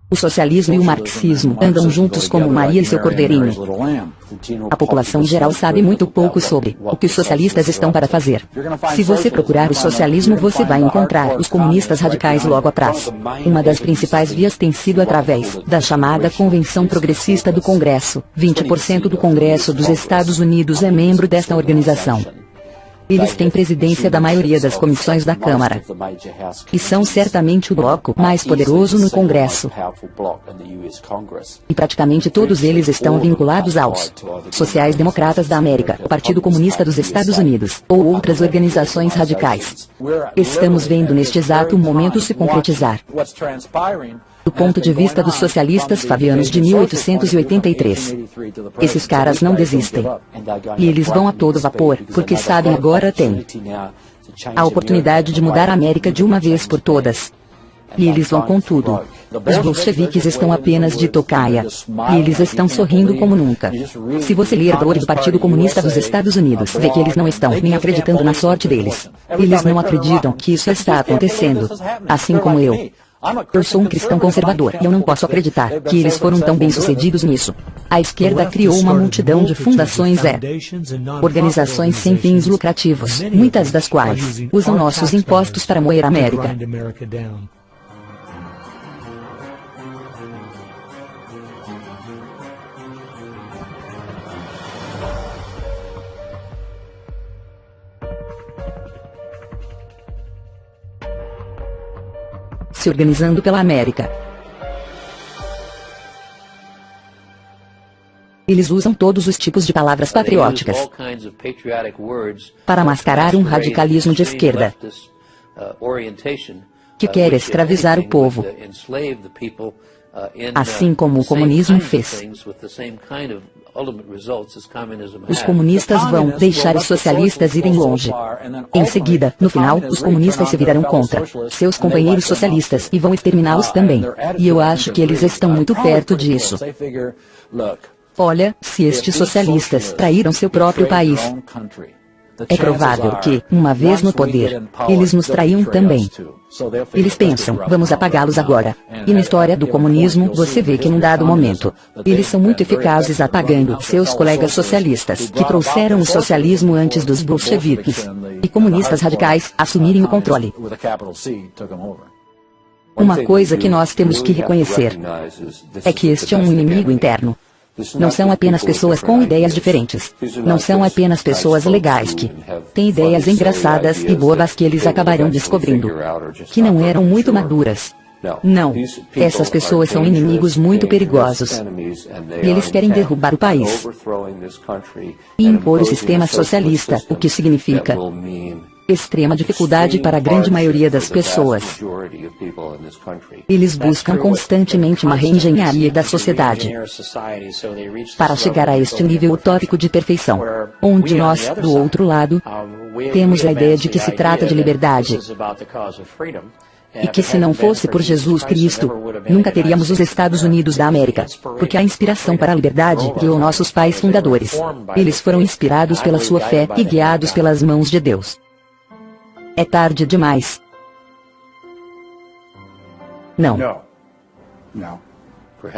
O socialismo e o marxismo andam juntos como Maria e seu cordeirinho. A população em geral sabe muito pouco sobre o que os socialistas estão para fazer. Se você procurar o socialismo, você vai encontrar os comunistas radicais logo atrás. Uma das principais vias tem sido através da chamada Convenção Progressista do Congresso. 20% do Congresso dos Estados Unidos é membro desta organização. Eles têm presidência da maioria das comissões da Câmara. E são certamente o bloco mais poderoso no Congresso. E praticamente todos eles estão vinculados aos sociais-democratas da América, o Partido Comunista dos Estados Unidos, ou outras organizações radicais. Estamos vendo neste exato momento se concretizar. Do ponto de vista dos socialistas fabianos de 1883. Esses caras não desistem. E eles vão a todo vapor, porque sabem agora têm a oportunidade de mudar a América de uma vez por todas. E eles vão com tudo. Os bolcheviques estão apenas de tocaia. E eles estão sorrindo como nunca. Se você ler a glória do Partido Comunista dos Estados Unidos, vê que eles não estão nem acreditando na sorte deles. Eles não acreditam que isso está acontecendo. Assim como eu. Eu sou um cristão conservador e eu não posso acreditar que eles foram tão bem-sucedidos nisso. A esquerda criou uma multidão de fundações organizações sem fins lucrativos, muitas das quais usam nossos impostos para moer a América. Se organizando pela América. Eles usam todos os tipos de palavras patrióticas para mascarar um radicalismo de esquerda que quer escravizar o povo, assim como o comunismo fez. Os comunistas vão deixar os socialistas irem longe. Em seguida, no final, os comunistas se virarão contra seus companheiros socialistas e vão exterminá-los também. E eu acho que eles estão muito perto disso. Olha, se estes socialistas traíram seu próprio país, é provável que, uma vez no poder, eles nos traiam também. Eles pensam, vamos apagá-los agora. E na história do comunismo, você vê que num dado momento, eles são muito eficazes apagando seus colegas socialistas, que trouxeram o socialismo antes dos bolcheviques e comunistas radicais assumirem o controle. Uma coisa que nós temos que reconhecer é que este é um inimigo interno. Não são apenas pessoas com ideias diferentes. Não são apenas pessoas legais que têm ideias engraçadas e bobas que eles acabarão descobrindo que não eram muito maduras. Não. Essas pessoas são inimigos muito perigosos. E eles querem derrubar o país e impor o sistema socialista, o que significa Extrema dificuldade para a grande maioria das pessoas. Eles buscam constantemente uma reengenharia da sociedade para chegar a este nível utópico de perfeição, onde nós, do outro lado, temos a ideia de que se trata de liberdade. E que se não fosse por Jesus Cristo, nunca teríamos os Estados Unidos da América, porque a inspiração para a liberdade guiou nossos pais fundadores. Eles foram inspirados pela sua fé e guiados pelas mãos de Deus. É tarde demais. Não.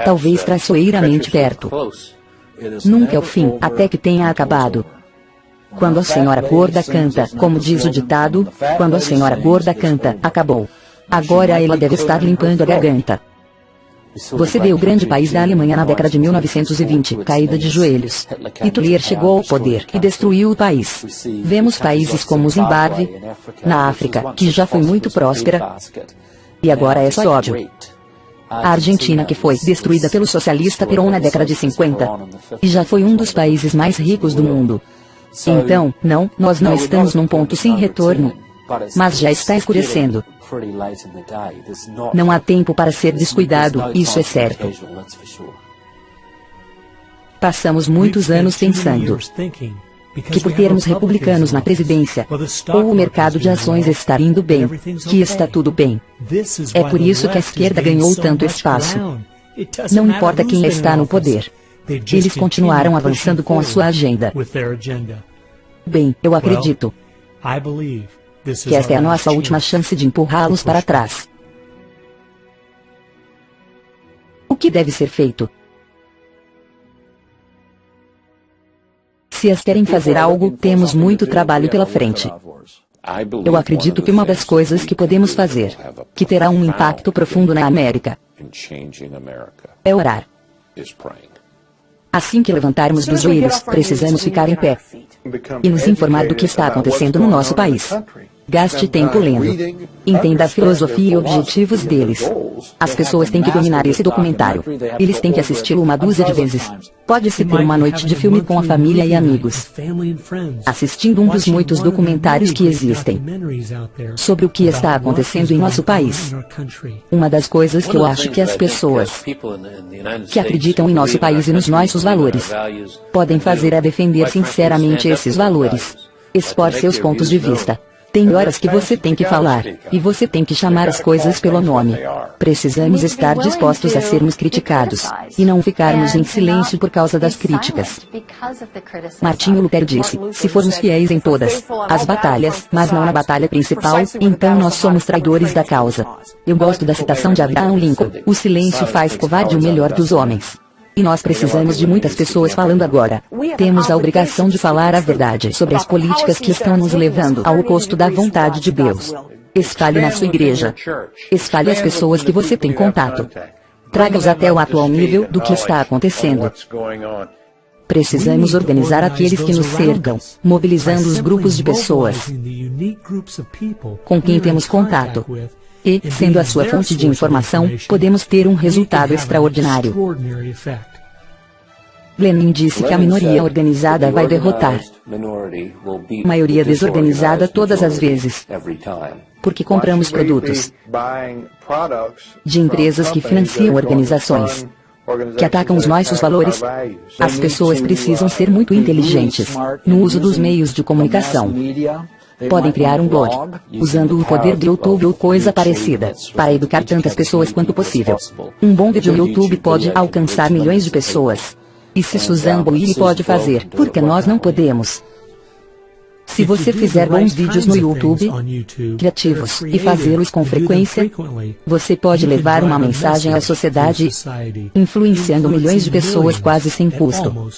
Talvez traiçoeiramente perto. Nunca é o fim, até que tenha acabado. Quando a senhora gorda canta, como diz o ditado, quando a senhora gorda canta, acabou. Agora ela deve estar limpando a garganta. Você vê o grande país da Alemanha na década de 1920, caída de joelhos. Hitler chegou ao poder e destruiu o país. Vemos países como Zimbábue, na África, que já foi muito próspera, e agora é só ódio. A Argentina, que foi destruída pelo socialista Perón na década de 50, e já foi um dos países mais ricos do mundo. Então, não, nós não estamos num ponto sem retorno, mas já está escurecendo. Não há tempo para ser descuidado, isso é certo. Passamos muitos anos pensando que por termos republicanos na presidência, ou o mercado de ações estar indo bem, que está tudo bem. É por isso que a esquerda ganhou tanto espaço. Não importa quem está no poder. Eles continuaram avançando com a sua agenda. Bem, eu acredito que esta é a nossa última chance de empurrá-los para trás. O que deve ser feito? Se eles querem fazer algo, temos muito trabalho pela frente. Eu acredito que uma das coisas que podemos fazer, que terá um impacto profundo na América, é orar. Assim que levantarmos dos joelhos, precisamos ficar em pé e nos informar do que está acontecendo no nosso país. Gaste tempo lendo. Entenda a filosofia e objetivos deles. As pessoas têm que dominar esse documentário. Eles têm que assisti-lo uma dúzia de vezes. Pode-se ter uma noite de filme com a família e amigos, assistindo um dos muitos documentários que existem sobre o que está acontecendo em nosso país. Uma das coisas que eu acho que as pessoas que acreditam em nosso país e nos nossos valores podem fazer é defender sinceramente esses valores. Expor seus pontos de vista. Tem horas que você tem que falar, e você tem que chamar as coisas pelo nome. Precisamos estar dispostos a sermos criticados, e não ficarmos em silêncio por causa das críticas. Martinho Lutero disse, se formos fiéis em todas as batalhas, mas não na batalha principal, então nós somos traidores da causa. Eu gosto da citação de Abraham Lincoln, o silêncio faz covarde o melhor dos homens. E nós precisamos de muitas pessoas falando agora. Temos a obrigação de falar a verdade sobre as políticas que estão nos levando ao oposto da vontade de Deus. Espalhe na sua igreja. Espalhe as pessoas que você tem contato. Traga-os até o atual nível do que está acontecendo. Precisamos organizar aqueles que nos cercam, mobilizando os grupos de pessoas com quem temos contato. E, sendo a sua fonte de informação, podemos ter um resultado extraordinário. Lenin disse que a minoria organizada vai derrotar a maioria desorganizada todas as vezes, porque compramos produtos de empresas que financiam organizações que atacam os nossos valores. As pessoas precisam ser muito inteligentes no uso dos meios de comunicação. Podem criar um blog, usando o poder do YouTube ou coisa parecida, para educar tantas pessoas quanto possível. Um bom vídeo no YouTube pode alcançar milhões de pessoas. E se Susan Boyle pode fazer, por que nós não podemos? Se você fizer bons vídeos no YouTube, criativos, e fazê-los com frequência, você pode levar uma mensagem à sociedade, influenciando milhões de pessoas quase sem custo.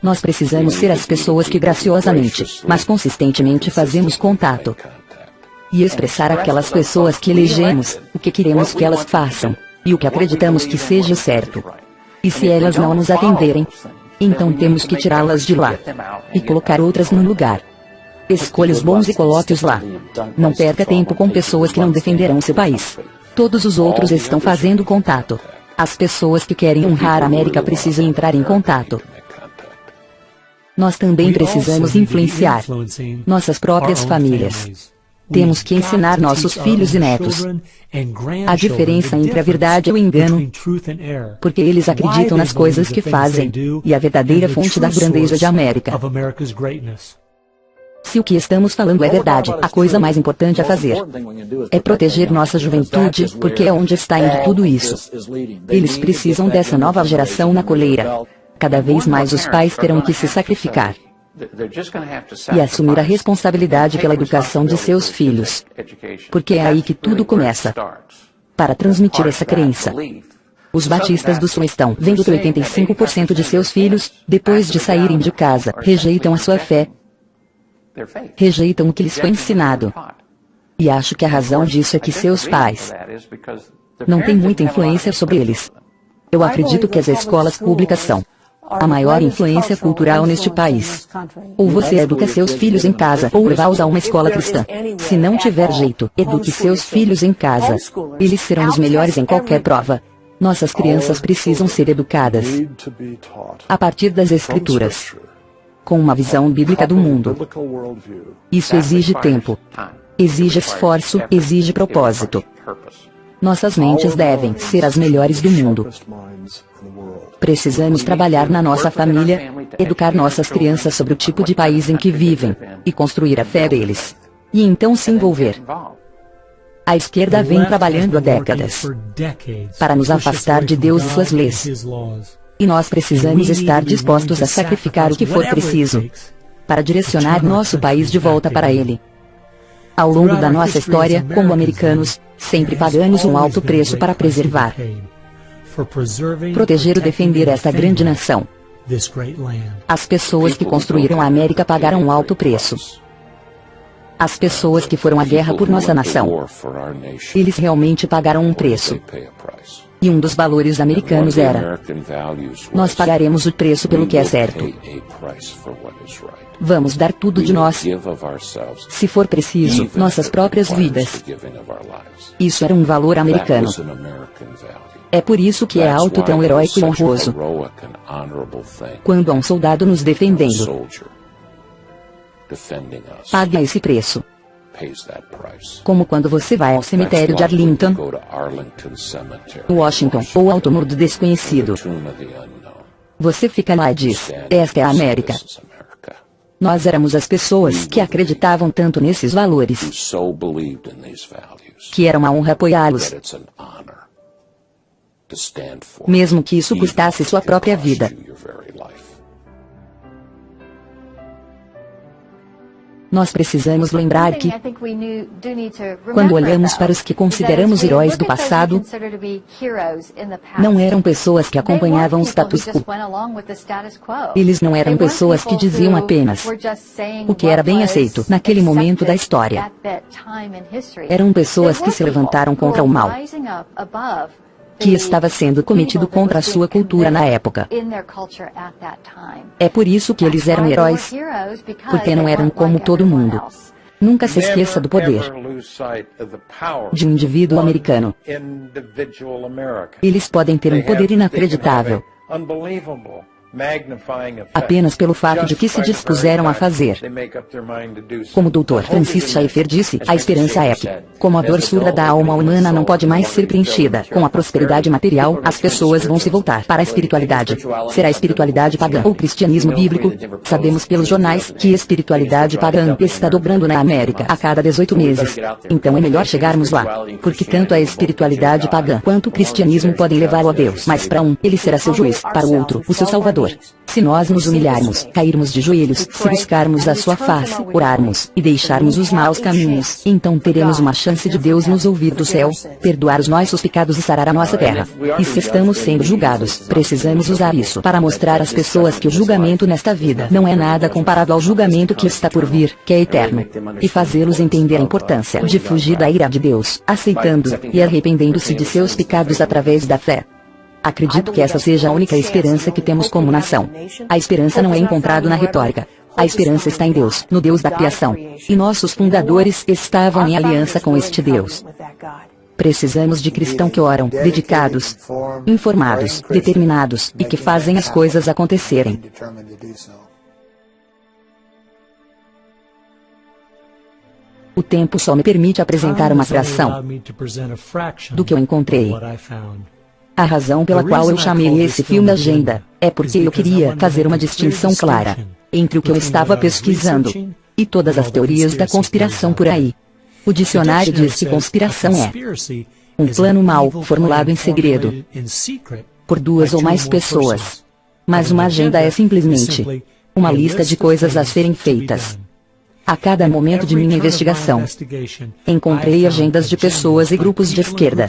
Nós precisamos ser as pessoas que graciosamente, mas consistentemente fazemos contato. E expressar àquelas pessoas que elegemos, o que queremos que elas façam, e o que acreditamos que seja certo. E se elas não nos atenderem, então temos que tirá-las de lá e colocar outras no lugar. Escolha os bons e coloque-os lá. Não perca tempo com pessoas que não defenderão seu país. Todos os outros estão fazendo contato. As pessoas que querem honrar a América precisam entrar em contato. Nós também precisamos influenciar nossas próprias famílias. Temos que ensinar nossos filhos e netos a diferença entre a verdade e o engano, porque eles acreditam nas coisas que fazem, e a verdadeira fonte da grandeza de América. Se o que estamos falando é verdade, a coisa mais importante a fazer é proteger nossa juventude, porque é onde está indo tudo isso. Eles precisam dessa nova geração na coleira. Cada vez mais os pais terão que se sacrificar e assumir a responsabilidade pela educação de seus filhos, porque é aí que tudo começa. Para transmitir essa crença, os batistas do sul estão vendo que 85% de seus filhos, depois de saírem de casa, rejeitam a sua fé, rejeitam o que lhes foi ensinado. E acho que a razão disso é que seus pais não têm muita influência sobre eles. Eu acredito que as escolas públicas são a maior influência cultural neste país. Ou você educa seus filhos em casa, ou leva-os a uma escola cristã. Se não tiver jeito, eduque seus filhos em casa. Eles serão os melhores em qualquer prova. Nossas crianças precisam ser educadas a partir das Escrituras, com uma visão bíblica do mundo. Isso exige tempo, exige esforço, exige propósito. Nossas mentes devem ser as melhores do mundo. Precisamos trabalhar na nossa família, educar nossas crianças sobre o tipo de país em que vivem, e construir a fé deles. E então se envolver. A esquerda vem trabalhando há décadas para nos afastar de Deus e suas leis. E nós precisamos estar dispostos a sacrificar o que for preciso para direcionar nosso país de volta para Ele. Ao longo da nossa história, como americanos, sempre pagamos um alto preço para preservar, proteger e defender esta grande nação. As pessoas que construíram a América pagaram um alto preço. As pessoas que foram à guerra por nossa nação, eles realmente pagaram um preço. E um dos valores americanos era: nós pagaremos o preço pelo que é certo. Vamos dar tudo de nós, se for preciso, nossas próprias vidas. Isso era um valor americano. É por isso que é algo tão heróico e honroso quando há um soldado nos defendendo. Paga esse preço. Como quando você vai ao cemitério de Arlington, Washington, ou ao túmulo do desconhecido. Você fica lá e diz: esta é a América. Nós éramos as pessoas que acreditavam tanto nesses valores, que era uma honra apoiá-los, mesmo que isso custasse sua própria vida. Nós precisamos lembrar que, quando olhamos para os que consideramos heróis do passado, não eram pessoas que acompanhavam o status quo. Eles não eram pessoas que diziam apenas o que era bem aceito naquele momento da história. Eram pessoas que se levantaram contra o mal que estava sendo cometido contra a sua cultura na época. É por isso que eles eram heróis, porque não eram como todo mundo. Nunca se esqueça do poder de um indivíduo americano. Eles podem ter um poder inacreditável, apenas pelo fato de que se dispuseram a fazer. Como o Dr. Francis Schaeffer disse, a esperança é que, como a dor surda da alma humana não pode mais ser preenchida com a prosperidade material, as pessoas vão se voltar para a espiritualidade. Será a espiritualidade pagã ou cristianismo bíblico? Sabemos pelos jornais que a espiritualidade pagã está dobrando na América a cada 18 meses. Então é melhor chegarmos lá, porque tanto a espiritualidade pagã quanto o cristianismo podem levá-lo a Deus. Mas para um, ele será seu juiz, para o outro, o seu salvador. Se nós nos humilharmos, cairmos de joelhos, se buscarmos a sua face, orarmos, e deixarmos os maus caminhos, então teremos uma chance de Deus nos ouvir do céu, perdoar os nossos pecados e sarar a nossa terra. E se estamos sendo julgados, precisamos usar isso para mostrar às pessoas que o julgamento nesta vida não é nada comparado ao julgamento que está por vir, que é eterno. E fazê-los entender a importância de fugir da ira de Deus, aceitando e arrependendo-se de seus pecados através da fé. Acredito que essa seja a única esperança que temos como nação. A esperança não é encontrada na retórica. A esperança está em Deus, no Deus da criação. E nossos fundadores estavam em aliança com este Deus. Precisamos de cristãos que oram, dedicados, informados, determinados, e que fazem as coisas acontecerem. O tempo só me permite apresentar uma fração do que eu encontrei. A razão pela qual eu chamei esse filme Agenda é porque eu queria fazer uma distinção clara entre o que eu estava pesquisando e todas as teorias da conspiração por aí. O dicionário diz que conspiração é um plano mal formulado em segredo por duas ou mais pessoas. Mas uma agenda é simplesmente uma lista de coisas a serem feitas. A cada momento de minha investigação, encontrei agendas de pessoas e grupos de esquerda,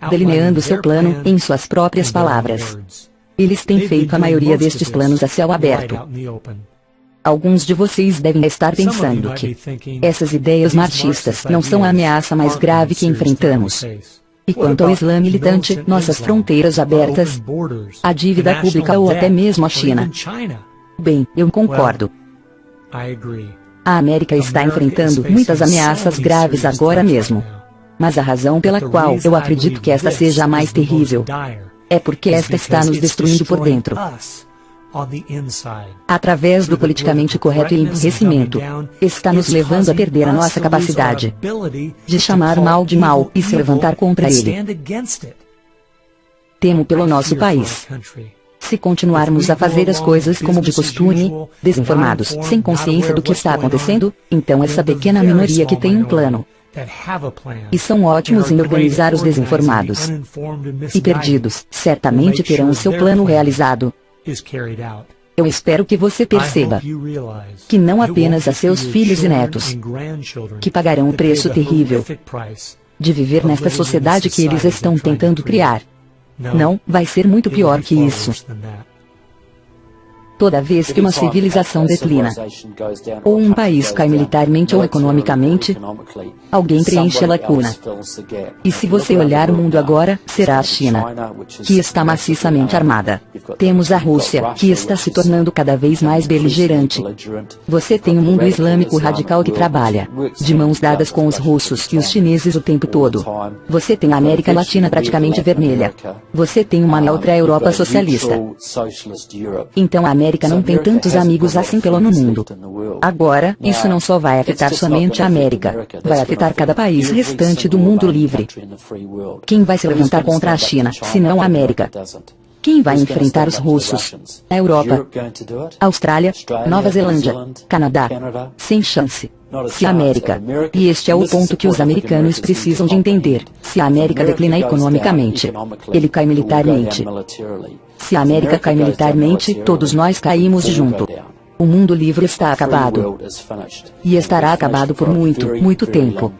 delineando seu plano em suas próprias palavras. Eles têm feito a maioria destes planos a céu aberto. Alguns de vocês devem estar pensando que essas ideias marxistas não são a ameaça mais grave que enfrentamos. E quanto ao Islã militante, nossas fronteiras abertas, a dívida pública ou até mesmo a China. Bem, eu concordo. A América está enfrentando muitas ameaças graves agora mesmo. Mas a razão pela qual eu acredito que esta seja a mais terrível é porque esta está nos destruindo por dentro. Através do politicamente correto e emburrecimento, está nos levando a perder a nossa capacidade de chamar o mal de mal e se levantar contra ele. Temo pelo nosso país. Se continuarmos a fazer as coisas como de costume, desinformados, sem consciência do que está acontecendo, então essa pequena minoria que tem um plano e são ótimos em organizar os desinformados e perdidos, certamente terão o seu plano realizado. Eu espero que você perceba que não apenas a seus filhos e netos que pagarão o preço terrível de viver nesta sociedade que eles estão tentando criar. Não, vai ser muito pior que isso. Toda vez que uma civilização declina, ou um país cai militarmente ou economicamente, alguém preenche a lacuna. E se você olhar o mundo agora, será a China, que está maciçamente armada. Temos a Rússia, que está se tornando cada vez mais beligerante. Você tem um mundo islâmico radical que trabalha de mãos dadas com os russos e os chineses o tempo todo. Você tem a América Latina praticamente vermelha. Você tem uma neutra Europa socialista. Então a América não tem tantos amigos assim pelo mundo. Agora, isso não só vai afetar somente a América, vai afetar cada país restante do mundo livre. Quem vai se levantar contra a China, se não a América? Quem vai enfrentar os russos? A Europa, Austrália, Nova Zelândia, Canadá. Sem chance. Se a América, e este é o ponto que os americanos precisam de entender, se a América declina economicamente, ele cai militarmente. Se a América cai militarmente, todos nós caímos junto. O mundo livre está acabado. E estará acabado por muito, muito tempo.